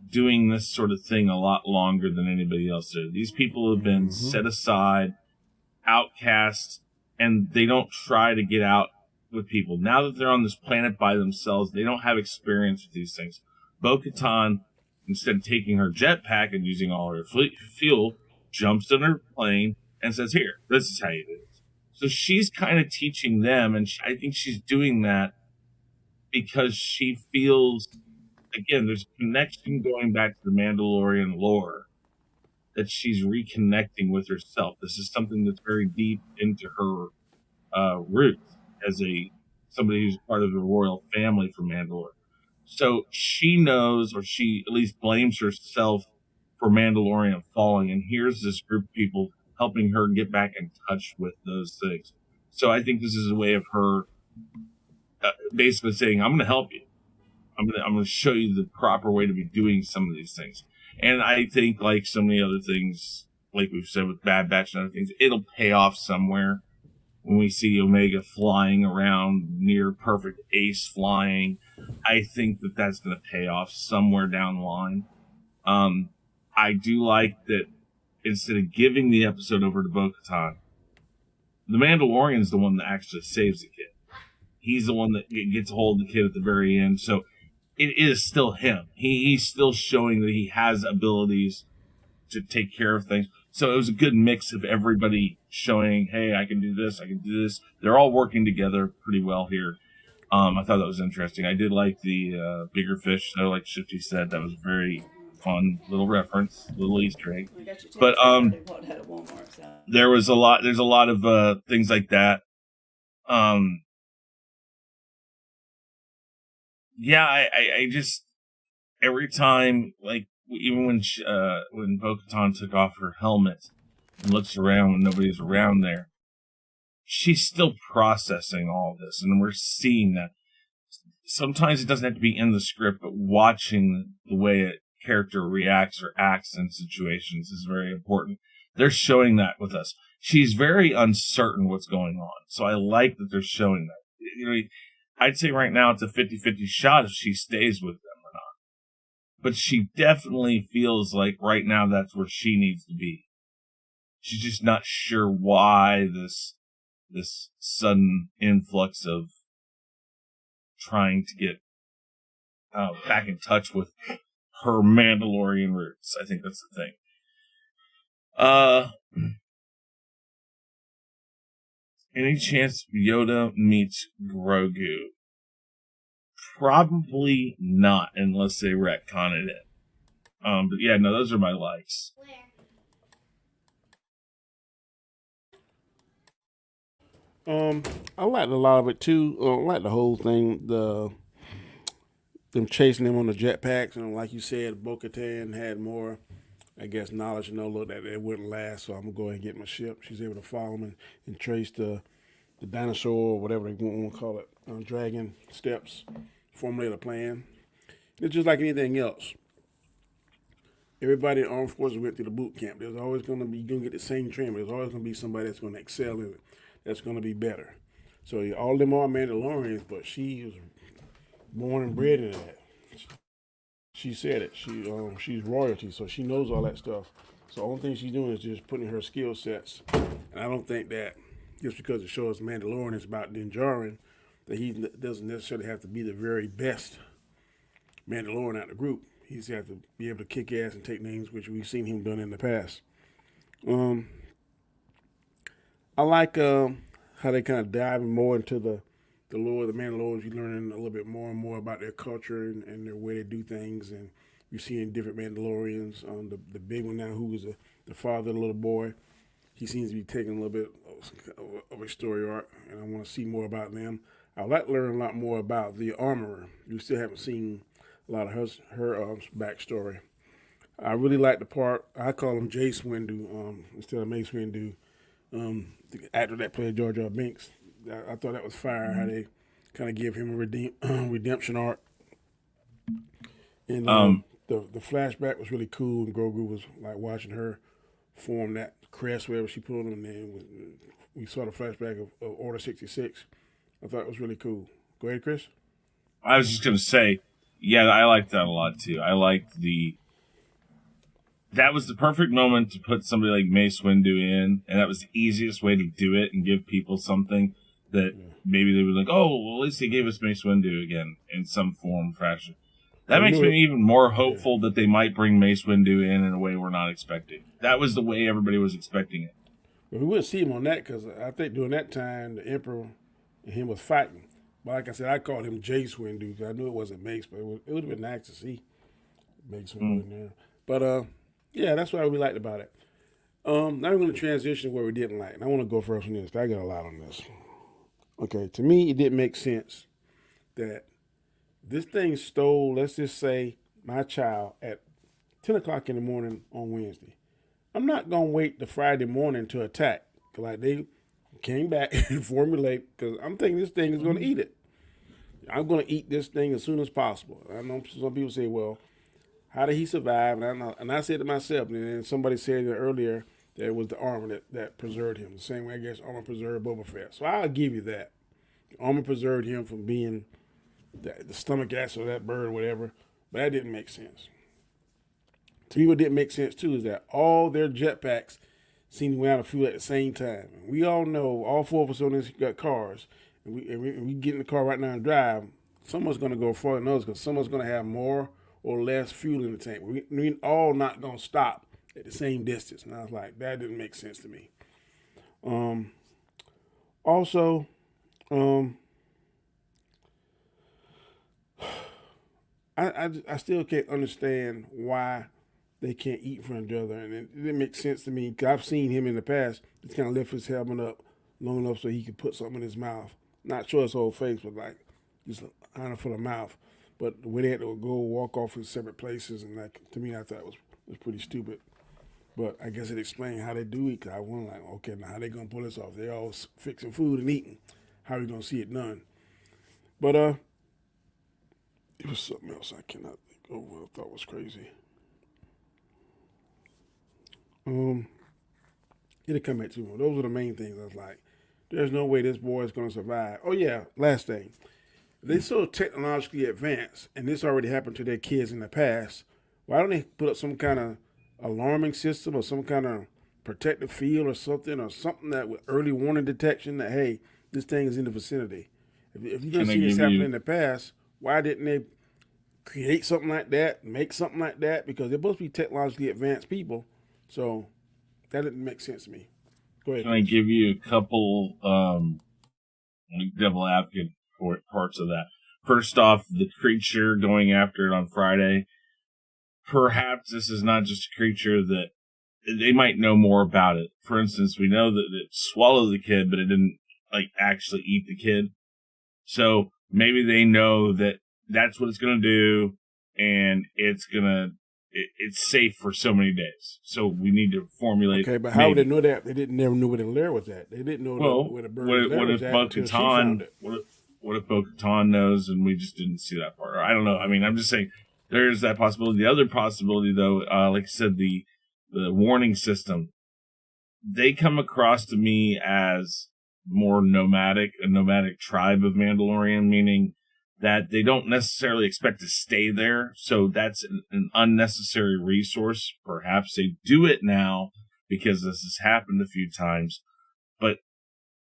doing this sort of thing a lot longer than anybody else did. These people have been set aside, outcast, and they don't try to get out with people. Now that they're on this planet by themselves, they don't have experience with these things. Bo-Katan, instead of taking her jetpack and using all her fuel, jumps in her plane and says, "Here, this is how you do it." So she's kind of teaching them, and I think she's doing that because she feels, again, there's a connection going back to the Mandalorian lore that she's reconnecting with herself. This is something that's very deep into her roots as somebody who's part of the royal family from Mandalore. So she knows, or she at least blames herself for Mandalorian falling, and here's this group of people helping her get back in touch with those things. So I think this is a way of her basically saying, "I'm going to help you. I'm going to show you the proper way to be doing some of these things." And I think, like so many other things, like we've said with Bad Batch and other things, it'll pay off somewhere. When we see Omega flying around near perfect ace flying, I think that that's going to pay off somewhere down the line. I do like that instead of giving the episode over to Bo-Katan, the Mandalorian's the one that actually saves the kid. He's the one that gets a hold of the kid at the very end. So it is still him. He's still showing that he has abilities to take care of things. So it was a good mix of everybody showing, "Hey, I can do this, I can do this." They're all working together pretty well here. I thought that was interesting. I did like the bigger fish, though, like Shifty said. That was a very fun little reference, little Easter egg. But there's a lot of things like that. Yeah, I just, every time, like, even when Bo-Katan took off her helmet and looks around when nobody's around there, she's still processing all this, and we're seeing that. Sometimes it doesn't have to be in the script, but watching the way a character reacts or acts in situations is very important. They're showing that with us. She's very uncertain what's going on, so I like that they're showing that. I'd say right now it's a 50-50 shot if she stays with them or not. But she definitely feels like right now that's where she needs to be. She's just not sure why this sudden influx of trying to get back in touch with her Mandalorian roots. I think that's the thing. Any chance Yoda meets Grogu? Probably not, unless they retcon it. But yeah, no, those are my likes. I liked a lot of it too. I like the whole thing. Them chasing him on the jetpacks, and like you said, Bo-Katan had more, I guess, knowledge and know that it wouldn't last. So I'm gonna go ahead and get my ship. She's able to follow him and trace the dinosaur or whatever they want to call it, dragon steps, formulate a plan. It's just like anything else. Everybody in armed forces went through the boot camp. There's always going to be, you're going to get the same training. There's always going to be somebody that's going to excel in it, that's going to be better. So all of them are Mandalorians, but she is born and bred into that. She said it. She's royalty, so she knows all that stuff. So the only thing she's doing is just putting her skill sets. And I don't think that just because the show is Mandalorian is about Din Djarin, that he doesn't necessarily have to be the very best Mandalorian out of the group. He just has to be able to kick ass and take names, which we've seen him done in the past. I like how they kind of dive more into the lore of the Mandalorians. You're learning a little bit more and more about their culture and their way they do things. And you're seeing different Mandalorians. The big one now, who is the father of the little boy, he seems to be taking a little bit of a story arc, and I want to see more about them. I'd like to learn a lot more about the armorer. You still haven't seen a lot of her backstory. I really like the part, I call him Jace Windu instead of Mace Windu, The actor that played Jar Jar Binks. I thought that was fire. How they kind of give him a redemption arc. And the flashback was really cool. And Grogu was like watching her form that crest wherever she put him. And then we saw the flashback of Order 66. I thought it was really cool. Go ahead, Chris. I was just going to say, yeah, I liked that a lot too. I liked that was the perfect moment to put somebody like Mace Windu in, and that was the easiest way to do it and give people something that maybe they were like, oh, well, at least they gave us Mace Windu again in some form, fashion. That makes me even more hopeful that they might bring Mace Windu in a way we're not expecting. That was the way everybody was expecting it. Well, we wouldn't see him on that because I think during that time the Emperor and him was fighting. But like I said, I called him Jace Windu because I knew it wasn't Mace, but it would have been nice to see Mace Windu in there. But yeah, that's what we liked about it. Now we're going to transition to where we didn't like. And I want to go first on this. I got a lot on this. Okay, to me, it didn't make sense that this thing stole, let's just say, my child at 10 o'clock in the morning on Wednesday. I'm not going to wait the Friday morning to attack. Like they came back and formulate, because I'm thinking this thing is going to eat it. I'm going to eat this thing as soon as possible. I know some people say, well, how did he survive? And I said to myself, and then somebody said earlier that it was the armor that preserved him. The same way I guess armor preserved Boba Fett. So I'll give you that. The armor preserved him from being the stomach acid of that bird or whatever. But that didn't make sense. To me, what didn't make sense too is that all their jetpacks seemed to run out of fuel at the same time. And we all know, all four of us on this got cars, and we get in the car right now and drive. Someone's going to go farther than others because someone's going to have more or less fuel in the tank. We all not going to stop at the same distance. And I was like, that didn't make sense to me. Also, I still can't understand why they can't eat from each other. And it didn't make sense to me because I've seen him in the past just kind of lift his helmet up long enough so he could put something in his mouth. Not show his whole face, but like just a handful of mouth. But the way they had to go walk off in separate places, and like to me, I thought it was pretty stupid. But I guess it explained how they do it. Cause I went like, okay, now how they gonna pull this off? They all fixing food and eating. How are we gonna see it done? But it was something else I cannot think of what I thought was crazy. It'll come back to me. Those are the main things. I was like, there's no way this boy is gonna survive. Oh yeah, last thing. They so technologically advanced, and this already happened to their kids in the past. Why don't they put up some kind of alarming system or some kind of protective field or something that with early warning detection that, hey, this thing is in the vicinity? If you didn't see this happen in the past, why didn't they create something like that, make something like that? Because they're supposed to be technologically advanced people. So that didn't make sense to me. Go ahead. Can I give you a couple devil advocate parts of that? First off, the creature going after it on Friday. Perhaps this is not just a creature that they might know more about it. For instance, we know that it swallowed the kid, but it didn't like actually eat the kid. So maybe they know that that's what it's going to do, and it's safe for so many days. So we need to formulate. Okay, but how would they know that? They never knew where the lair was at. They didn't know where the bird's lair was at until she found it. What if Bo-Katan knows and we just didn't see that part? Or I don't know. I mean, I'm just saying there's that possibility. The other possibility, though, like I said, the warning system, they come across to me as more a nomadic tribe of Mandalorian, meaning that they don't necessarily expect to stay there. So that's an unnecessary resource. Perhaps they do it now because this has happened a few times. But,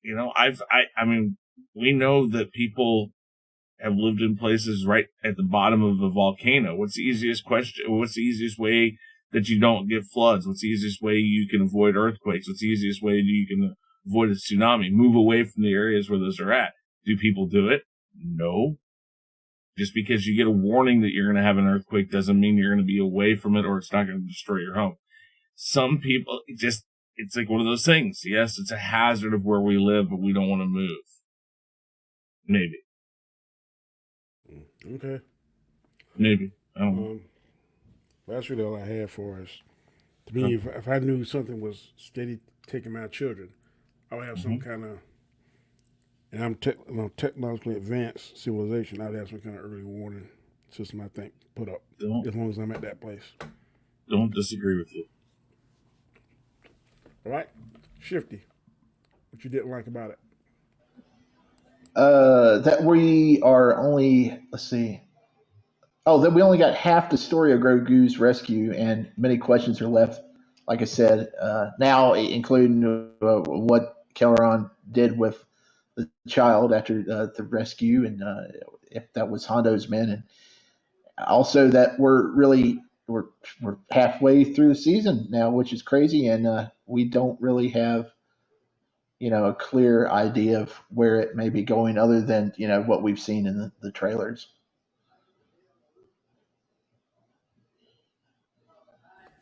you know, I mean, we know that people have lived in places right at the bottom of a volcano. What's the easiest way that you don't get floods? What's the easiest way you can avoid earthquakes? What's the easiest way you can avoid a tsunami? Move away from the areas where those are at. Do people do it? No. Just because you get a warning that you're going to have an earthquake doesn't mean you're going to be away from it or it's not going to destroy your home. Some people it's like one of those things. Yes, it's a hazard of where we live, but we don't want to move. Maybe. Okay. Maybe. I don't know. That's really all I had for us. To me, if I knew something was steady taking my children, I would have some kind of, and I'm technologically advanced civilization. I'd have some kind of early warning system, I think, put up as long as I'm at that place. Don't disagree with you. All right, Shifty, what you didn't like about it? That we are only, let's see. Oh, that we only got half the story of Grogu's rescue, and many questions are left. Like I said, now including what Kelleron did with the child after the rescue, and if that was Hondo's men, and also that we're halfway through the season now, which is crazy, and we don't really have a clear idea of where it may be going, other than what we've seen in the trailers.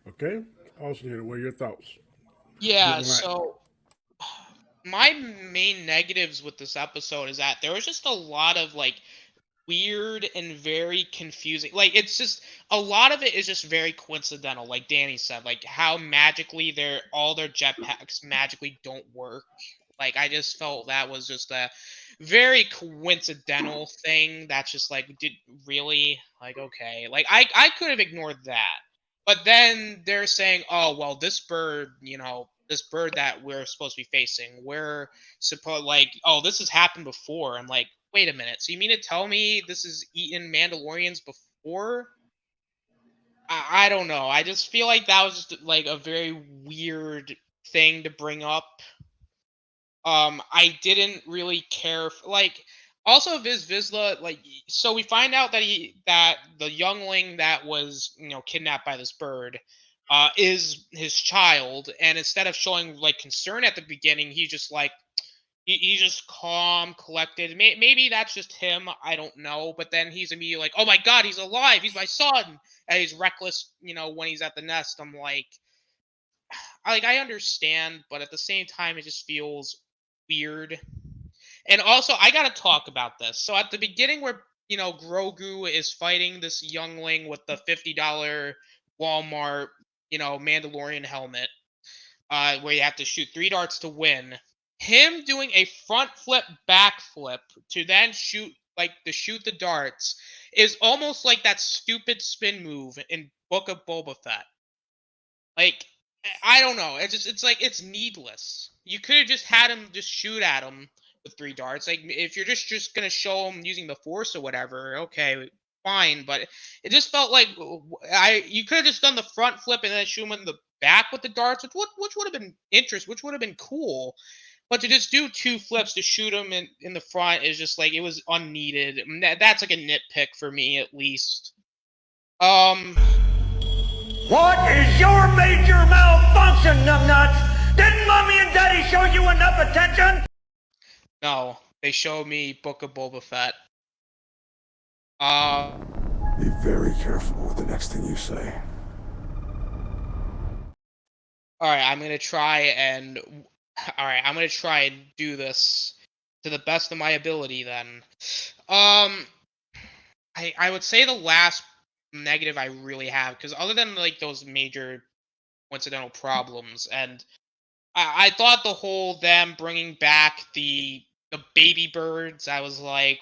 Okay, Austin, what are your thoughts? Yeah, so my main negatives with this episode is that there was just a lot of like weird and very confusing. Like, it's just a lot of it is just very coincidental, like Danny said, like how magically all their jetpacks magically don't work. Like, I just felt that was just a very coincidental thing that's just like, did really, like, okay, like I could have ignored that. But then they're saying, oh, well, this bird that we're supposed to be facing, we're supposed, like, oh, this has happened before. I'm like, wait a minute. So you mean to tell me this has eaten Mandalorians before? I don't know. I just feel like that was just like a very weird thing to bring up. I didn't really care like, also Viz Vizsla, like, so we find out that the youngling that was kidnapped by this bird is his child, and instead of showing like concern at the beginning, he's just like he's just calm, collected. Maybe that's just him, I don't know, but then he's immediately like, oh my god, he's alive, he's my son, and he's reckless when he's at the nest. I'm like, I understand, but at the same time it just feels weird. And also, I gotta talk about this. So at the beginning, where Grogu is fighting this youngling with the $50 Walmart Mandalorian helmet, where you have to shoot 3 darts to win. Him doing a front flip backflip to then shoot the darts is almost like that stupid spin move in Book of Boba Fett. Like, I don't know. It's like, it's needless. You could have just had him just shoot at him with 3 darts. Like, if you're just gonna show him using the Force or whatever, okay, fine. But it just felt like you could have just done the front flip and then shoot him in the back with the darts, which would have been interesting, which would have been cool. But to just do 2 flips to shoot him in the front is just like, it was unneeded. And that's like a nitpick for me, at least. What is your major malfunction, numbnuts? Didn't Mommy and Daddy show you enough attention? No, they showed me Book of Boba Fett. Be very careful with the next thing you say. Alright, I'm gonna try and do this to the best of my ability then. I would say the last negative I really have, because other than like those major coincidental problems, and I thought the whole them bringing back the baby birds, I was like,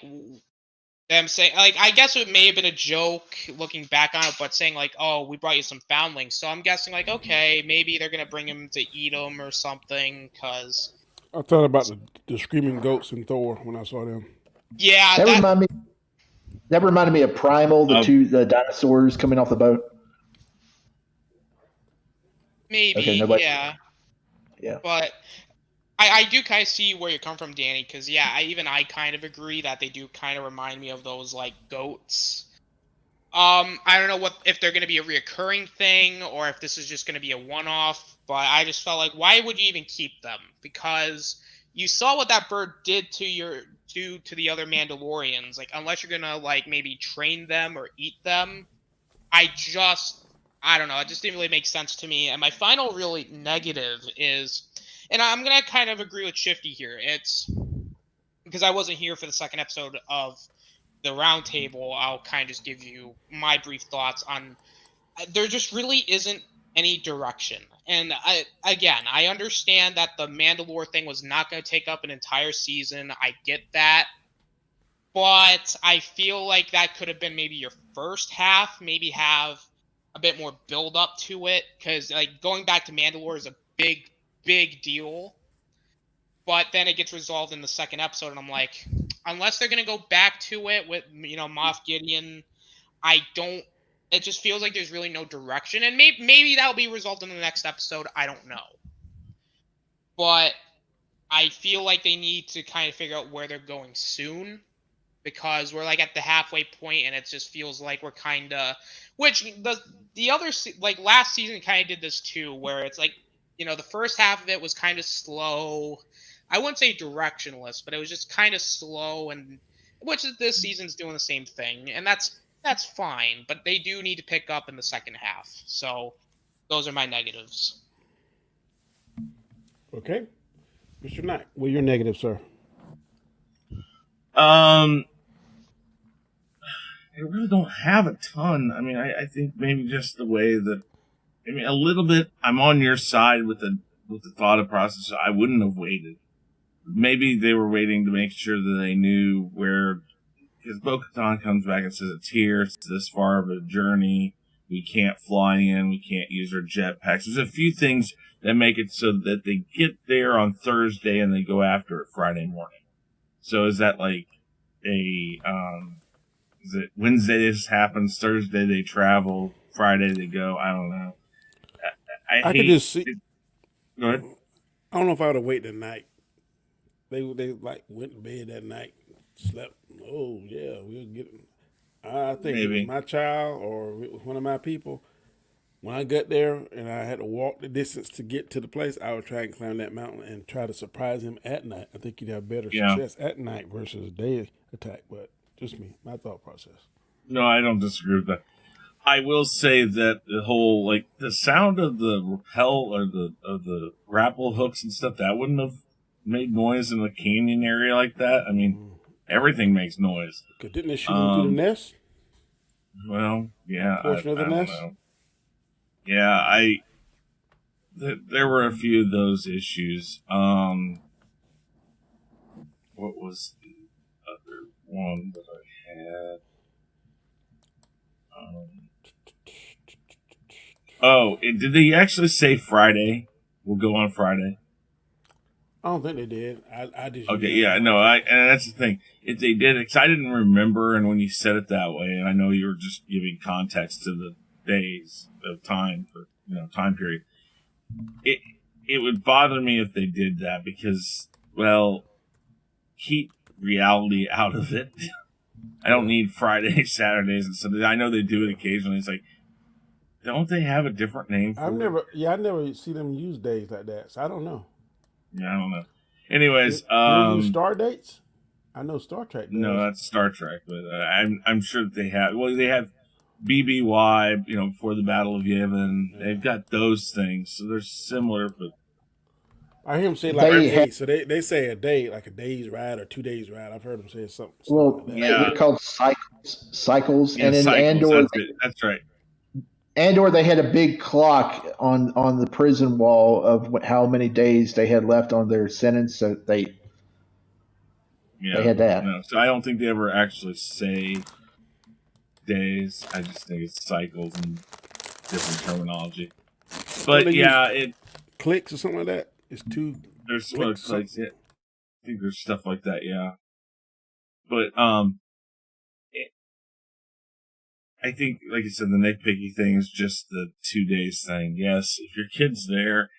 them saying, like, I guess it may have been a joke looking back on it, but saying like, oh, we brought you some foundlings, so I'm guessing like, okay, maybe they're gonna bring him to eat them or something, because I thought about the screaming goats in Thor when I saw them. Yeah, that reminded me of Primal, the dinosaurs coming off the boat. Maybe, okay, yeah. But I do kind of see where you're coming from, Danny, because yeah, I kind of agree that they do kind of remind me of those like goats. I don't know if they're going to be a reoccurring thing or if this is just going to be a one-off, but I just felt like, why would you even keep them? Because you saw what that bird did to the other Mandalorians. Like, unless you're gonna like maybe train them or eat them, I don't know. It just didn't really make sense to me. And my final really negative is, and I'm gonna kind of agree with Shifty here. It's because I wasn't here for the second episode of the roundtable. I'll kind of just give you my brief thoughts on. There just really isn't any direction. And I understand that the Mandalore thing was not going to take up an entire season. I get that. But I feel like that could have been maybe your first half, maybe have a bit more build up to it, because like going back to Mandalore is a big deal. But then it gets resolved in the second episode, and I'm like, unless they're going to go back to it with, Moff Gideon, it just feels like there's really no direction. And maybe that'll be resolved in the next episode. I don't know. But I feel like they need to kind of figure out where they're going soon, because we're like at the halfway point, and it just feels like we're kind of, which the other, like last season kind of did this too, where it's like, the first half of it was kind of slow. I wouldn't say directionless, but it was just kind of slow, and which this season's doing the same thing, and that's fine, but they do need to pick up in the second half. So those are my negatives. Okay. Mr. Knight, what are your negatives, sir? I really don't have a ton. I mean, I think maybe just the way that, a little bit, I'm on your side with the thought process. I wouldn't have waited. Maybe they were waiting to make sure that they knew where, because Bo-Katan comes back and says it's here, it's this far of a journey, we can't fly in, we can't use our jetpacks. There's a few things that make it so that they get there on Thursday and they go after it Friday morning. So is that like is it Wednesday this happens, Thursday they travel, Friday they go? I don't know. I could just see. Go ahead. I don't know if I would have waited the night. They like went to bed that night, slept. Oh yeah, we'll get. I think maybe it was my child or one of my people. When I got there and I had to walk the distance to get to the place, I would try and climb that mountain and try to surprise him at night. I think you'd have better success at night versus day attack. But just me, my thought process. No, I don't disagree with that. I will say that the whole, like, the sound of the rappel or the grapple hooks and stuff, that wouldn't have made noise in the canyon area like that. I mean, everything makes noise. Because didn't they shoot him through the nest? Well, yeah. Portion of the nest? Know. Yeah, there were a few of those issues. What was the other one that I had? Did they actually say Friday? We'll go on Friday. I don't think they did. I just okay. Yeah, no. And that's the thing. If they did, because I didn't remember, and when you said it that way, and I know you were just giving context to the days of time for time period. It would bother me if they did that because, well, keep reality out of it. I don't need Fridays, Saturdays, and Sundays. I know they do it occasionally. It's like, don't they have a different name for it? I never see them use days like that, so I don't know. Yeah, I don't know. Anyways, do they use star dates? I know Star Trek does. No, that's Star Trek, but I'm sure that they have. Well, they have BBY, before the Battle of Yavin. Yeah. They've got those things, so they're similar, but I hear them say like a day. So they say a day, like a day's ride or 2 days ride. I've heard them say something well, like that. They're called cycles. Yeah, and in cycles, Andor, that's right. Andor, they had a big clock on the prison wall of how many days they had left on their sentence. So they had that. No, so I don't think they ever actually say days. I just think it's cycles and different terminology. But it clicks or something like that. It's two. There's clicks. Yeah. I think there's stuff like that. Yeah. But I think, like you said, the nitpicky thing is just the 2 days thing. Yes, if your kid's there,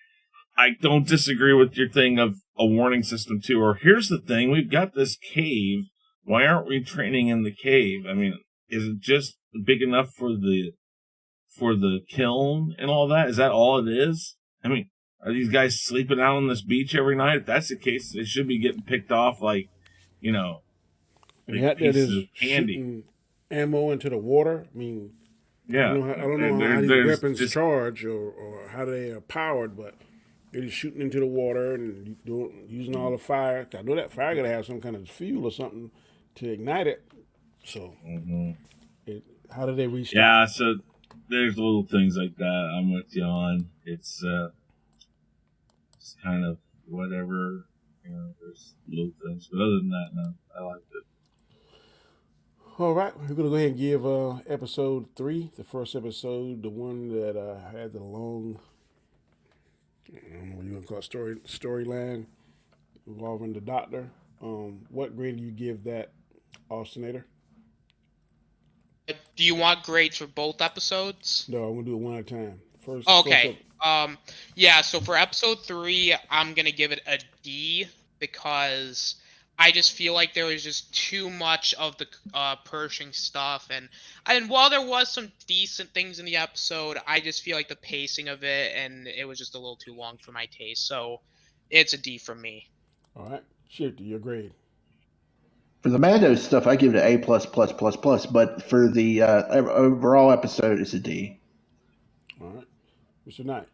I don't disagree with your thing of a warning system too. Or here's the thing: we've got this cave. Why aren't we training in the cave? I mean, is it just big enough for the kiln and all that? Is that all it is? I mean, are these guys sleeping out on this beach every night? If that's the case, they should be getting picked off like pieces of candy. Ammo into the water. I mean, yeah. I don't know how these weapons charge or how they are powered, but they're just shooting into the water and using all the fire. I know that fire got to have some kind of fuel or something to ignite it. So, how do they restart? Yeah, so there's little things like that. I'm with you on. It's kind of whatever. There's little things, but other than that, no, I liked it. All right, we're gonna go ahead and give episode 3, the first episode, the one that had the long, I don't know what you want to call it, storyline involving the Doctor. What grade do you give that, Austinator? Do you want grades for both episodes? No, I'm gonna do it one at a time. First. Okay. Yeah. So for episode 3, I'm gonna give it a D because I just feel like there was just too much of the Pershing stuff, and while there was some decent things in the episode, I just feel like the pacing of it and it was just a little too long for my taste. So it's a D from me. All right, Shifty, your grade. For the Mando stuff, I give it an A+++++, but for the overall episode, it's a D. All right, Mr. Knight.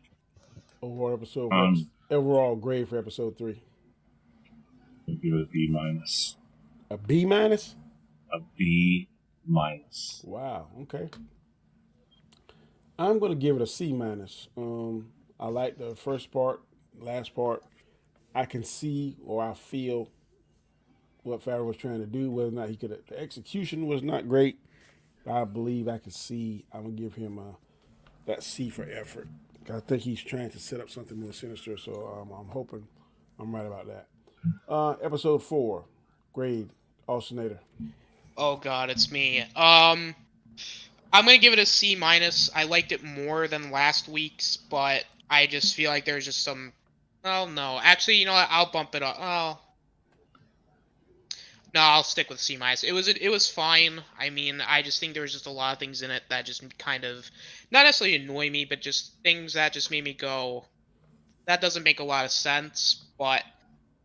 Overall grade for episode 3. I'll give it a B-. A B-? A B-. Wow. Okay. I'm gonna give it a C-. I like the first part, last part. I can see or I feel what Favreau was trying to do. Whether or not the execution was not great. I believe I can see. I'm gonna give him that C for effort. I think he's trying to set up something more sinister. So I'm hoping I'm right about that. Episode 4, grade, Austinator. Oh God, it's me. I'm gonna give it a C-. I liked it more than last week's, but I just feel like there's just some. Oh no, actually, you know what? I'll bump it up. Oh. No, I'll stick with C-. It was fine. I mean, I just think there was just a lot of things in it that just kind of not necessarily annoy me, but just things that just made me go, that doesn't make a lot of sense. But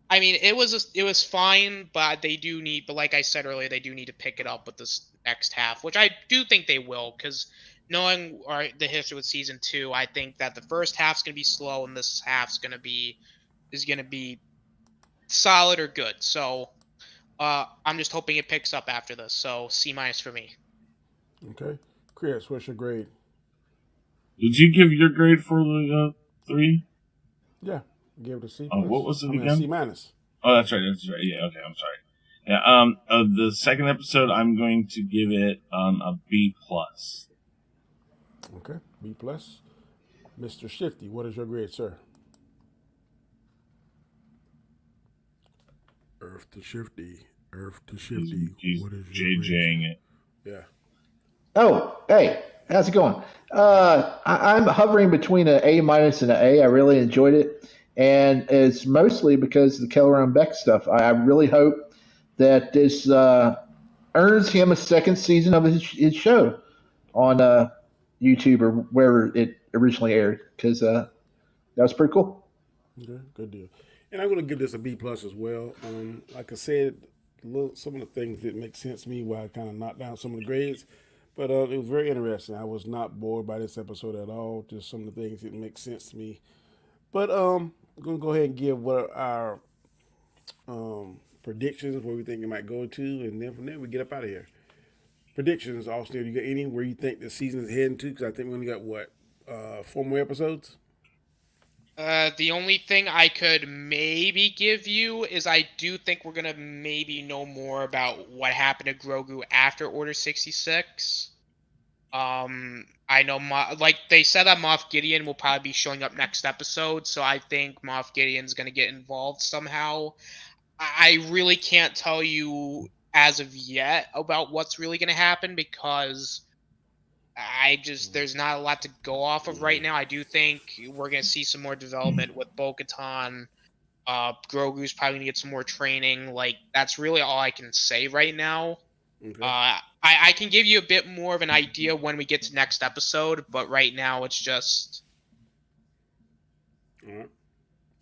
I mean, it was fine, but but like I said earlier, they do need to pick it up with this next half, which I do think they will, because knowing the history with season 2, I think that the first half's gonna be slow and this half's gonna be solid or good. So I'm just hoping it picks up after this. So C- for me. Okay, Chris, what's your grade? Did you give your grade for the 3? Yeah, give it a C+. What was it again? C-. Oh, that's right. Yeah, okay, I'm sorry. Yeah. The second episode, I'm going to give it a B+. Okay, B+. Mr. Shifty, what is your grade, sir? Earth to Shifty. He's what is your JJing it. Yeah. Oh, hey, how's it going? I'm hovering between an A- and an A. I really enjoyed it, and it's mostly because of the Keller and Beck stuff. I really hope that this earns him a second season of his show on YouTube or wherever it originally aired, because that was pretty cool. Okay, good deal. And I'm going to give this a B+ as well. Like I said, some of the things didn't make sense to me, why I kind of knocked down some of the grades. But it was very interesting. I was not bored by this episode at all. Just some of the things didn't make sense to me. But I'm going to go ahead and give what our predictions, where we think it might go to, and then from there we get up out of here. Predictions, Austin, you got any where you think the season is heading to? Because I think we only got, 4 more episodes? The only thing I could maybe give you is I do think we're going to maybe know more about what happened to Grogu after Order 66. I know, like they said that Moff Gideon will probably be showing up next episode, so I think Moff Gideon's going to get involved somehow. I really can't tell you as of yet about what's really going to happen, because there's not a lot to go off of right now. I do think we're going to see some more development with Bo-Katan. Grogu's probably going to get some more training. Like, that's really all I can say right now. Okay. I can give you a bit more of an idea when we get to next episode, but right now it's just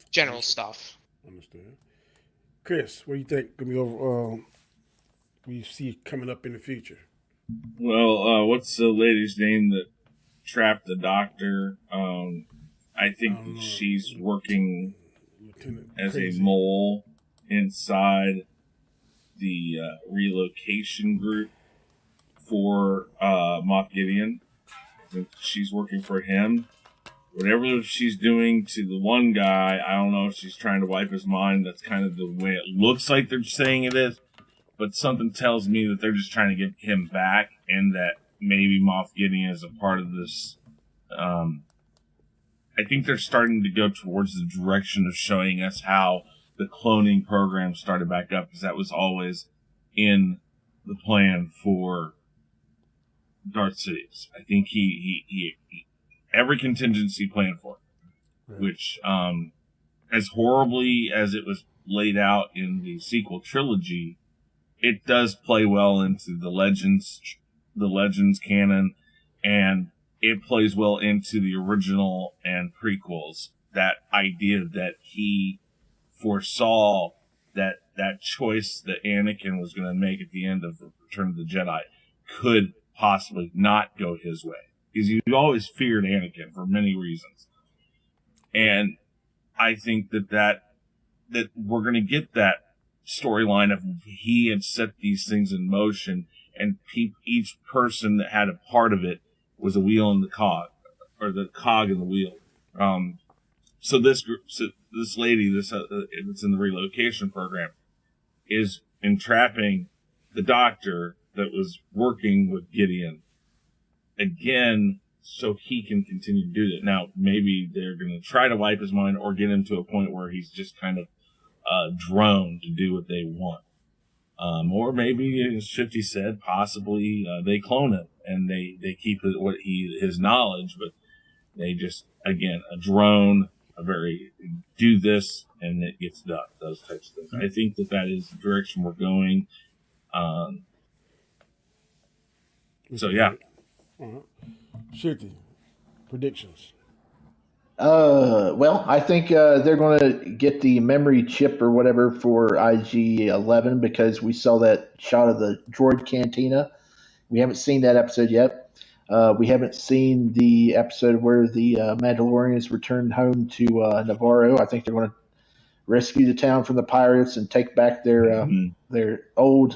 general stuff. Understand. Chris, what do you think going to be over? We see coming up in the future? Well, what's the lady's name that trapped the Doctor? I think she's working as a mole inside the relocation group for Moff Gideon. that she's working for him. Whatever she's doing to the one guy, I don't know if she's trying to wipe his mind. That's kind of the way it looks like they're saying it is. But something tells me that they're just trying to get him back, and that maybe Moff Gideon is a part of this. I think they're starting to go towards the direction of showing us how the cloning program started back up, because that was always in the plan for Darth Sidious. I think he every contingency planned for it, right. Which, as horribly as it was laid out in the sequel trilogy, it does play well into the Legends canon, and it plays well into the original and prequels. That idea that he foresaw that choice that Anakin was going to make at the end of Return of the Jedi could possibly not go his way. Because you always feared Anakin for many reasons. And I think that we're going to get that storyline of he had set these things in motion, and each person that had a part of it was a wheel in the cog, or the cog in the wheel. So this lady, that's in the relocation program, is entrapping the doctor that was working with Gideon again, so he can continue to do that. Now, maybe they're going to try to wipe his mind or get him to a point where he's just kind of drone to do what they want. Or maybe, as Shifty said, possibly they clone him and they keep his knowledge, but they just, again, a drone, do this and it gets done, those types of things. I think that is the direction we're going. So, yeah. Shifty, predictions. Well, I think they're going to get the memory chip or whatever for IG-11, because we saw that shot of the droid cantina. We haven't seen that episode yet. We haven't seen the episode where the Mandalorians returned home to Navarro. I think they're going to rescue the town from the pirates and take back their old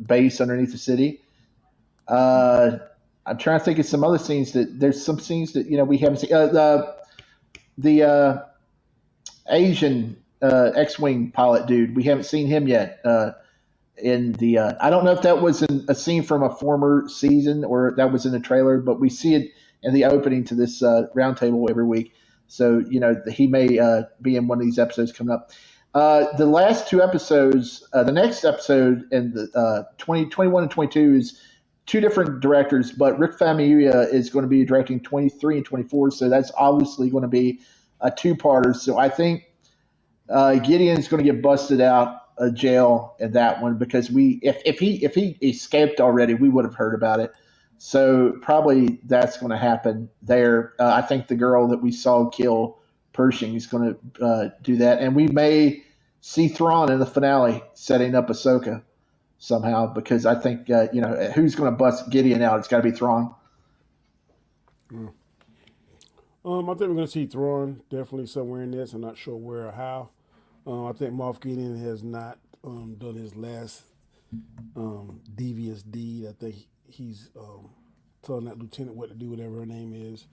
base underneath the city. I'm trying to think of some other scenes there's some scenes that we haven't seen. The Asian X-wing pilot dude, we haven't seen him yet. In the I don't know if that was a scene from a former season or that was in the trailer, but we see it in the opening to this roundtable every week. So he may be in one of these episodes coming up. The last two episodes, the next episode in the 2021 and 22 is two different directors, but Rick Famuyiwa is going to be directing 23 and 24, so that's obviously going to be a two-parter. So I think Gideon's going to get busted out of jail in that one, because if he escaped already, we would have heard about it. So probably that's going to happen there. I think the girl that we saw kill Pershing is going to do that, and we may see Thrawn in the finale setting up Ahsoka somehow, because I think who's going to bust Gideon out? It's got to be Thrawn. I think we're going to see Thrawn definitely somewhere in this. I'm not sure where or how. I think Moff Gideon has not done his last devious deed. I think he's telling that lieutenant what to do, whatever her name is,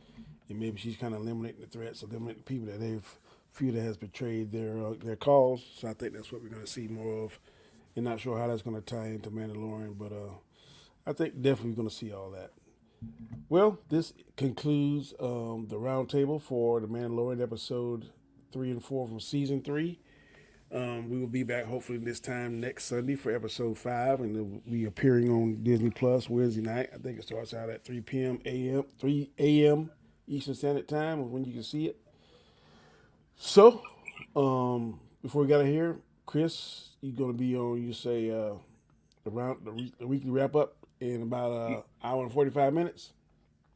and maybe she's kind of eliminating the threats, eliminating the people that they've few that has betrayed their cause. So I think that's what we're going to see more of. And not sure how that's going to tie into Mandalorian, but I think definitely going to see all that. Well, this concludes the roundtable for the Mandalorian episode 3 and 4 from season 3. We will be back hopefully this time next Sunday for episode 5, and we'll be appearing on Disney Plus Wednesday night. I think it starts out at 3 a.m. Eastern Standard Time is when you can see it. So, before we got to here, Chris, you're going to be on, you say, the weekly wrap-up in about an hour and 45 minutes?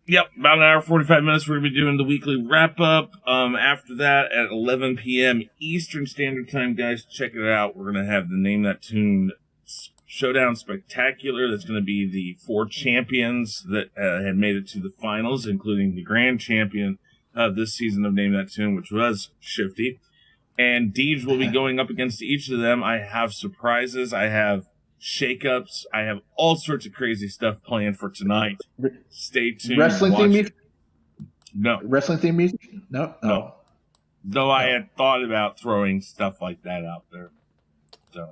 Yep, about an hour and 45 minutes. We're going to be doing the weekly wrap-up. After that, at 11 p.m. Eastern Standard Time, guys, check it out. We're going to have the Name That Tune Showdown Spectacular. That's going to be the 4 champions that had made it to the finals, including the grand champion of this season of Name That Tune, which was Shifty. And Deej will be going up against each of them. I have surprises. I have shakeups. I have all sorts of crazy stuff planned for tonight. Stay tuned. Wrestling theme music? No. Wrestling theme music? No. No. Oh. Though I had thought about throwing stuff like that out there. So,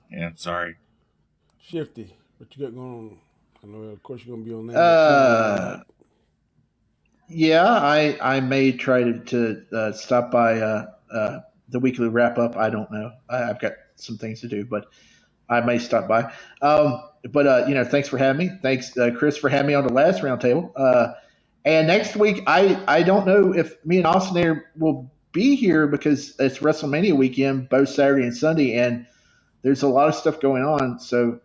yeah, sorry. Shifty, what you got going on? I know, of course, you're going to be on that. Yeah, I may try to stop by the weekly wrap up. I don't know. I've got some things to do, but I may stop by. Thanks for having me. Thanks, Chris, for having me on the last roundtable. And next week, I don't know if me and Austin will be here because it's WrestleMania weekend, both Saturday and Sunday, and there's a lot of stuff going on. So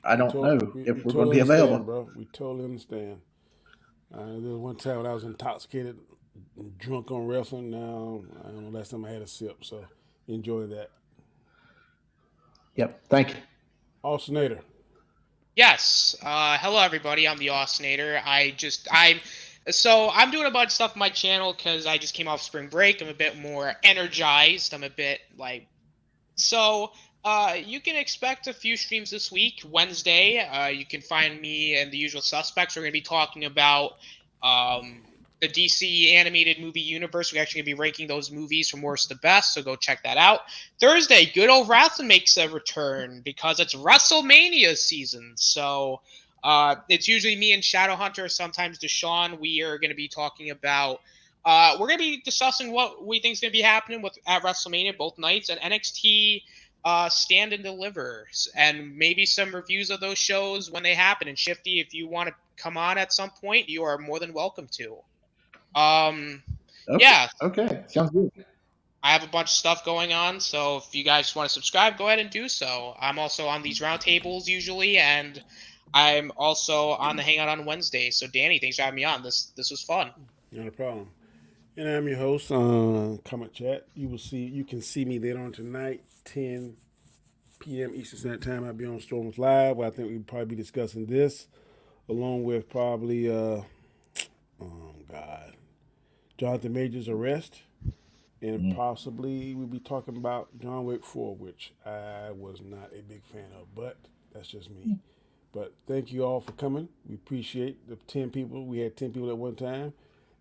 I don't know if we're going to be available. Bro. We totally understand. There was one time when I was intoxicated, drunk on wrestling. Now, I don't know, last time I had a sip, so enjoy that. Yep. Thank you. Austinator. Yes. Hello, everybody. I'm the Austinator. I'm doing a bunch of stuff on my channel because I just came off spring break. I'm a bit more energized. I'm a bit you can expect a few streams this week. Wednesday, you can find me and the usual suspects. We're going to be talking about the DC animated movie universe. We're actually going to be ranking those movies from worst to best, so go check that out. Thursday, good old wrestling makes a return because it's WrestleMania season. So it's usually me and Shadowhunter, sometimes Deshaun. We are going to be talking about we're going to be discussing what we think is going to be happening at WrestleMania both nights, and NXT Stand and Deliver, and maybe some reviews of those shows when they happen. And Shifty, if you want to come on at some point, you are more than welcome to. Okay. Yeah. Okay. Sounds good. I have a bunch of stuff going on, so if you guys want to subscribe, go ahead and do so. I'm also on these roundtables usually, and I'm also on the Hangout on Wednesday. So Danny, thanks for having me on. This was fun. Not a problem. And I'm your host on Comment Chat. You can see me later on tonight, 10 p.m. Eastern Standard Time. I'll be on Storms Live, where I think we'll probably be discussing this, along with probably Jonathan Major's arrest, and possibly we'll be talking about John Wick 4, which I was not a big fan of, but that's just me. But thank you all for coming. We appreciate the 10 people. We had 10 people at one time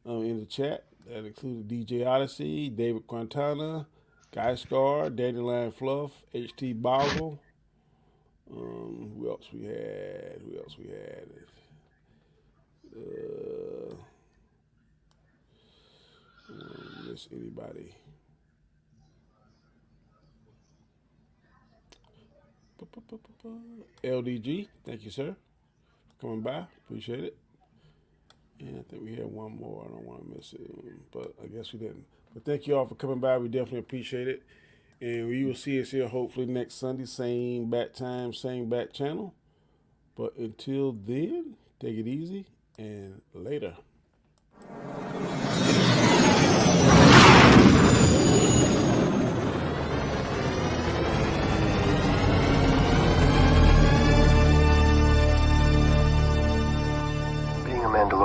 in the chat. That included DJ Odyssey, David Quintana, Guy Scar, Dandelion Fluff, H.T. Basel. Who else we had? Miss anybody? LDG, thank you, sir, for coming by. Appreciate it. And I think we had one more. I don't want to miss it, but I guess we didn't. But thank you all for coming by. We definitely appreciate it. And you will see us here hopefully next Sunday, same bat time, same bat channel. But until then, take it easy and later.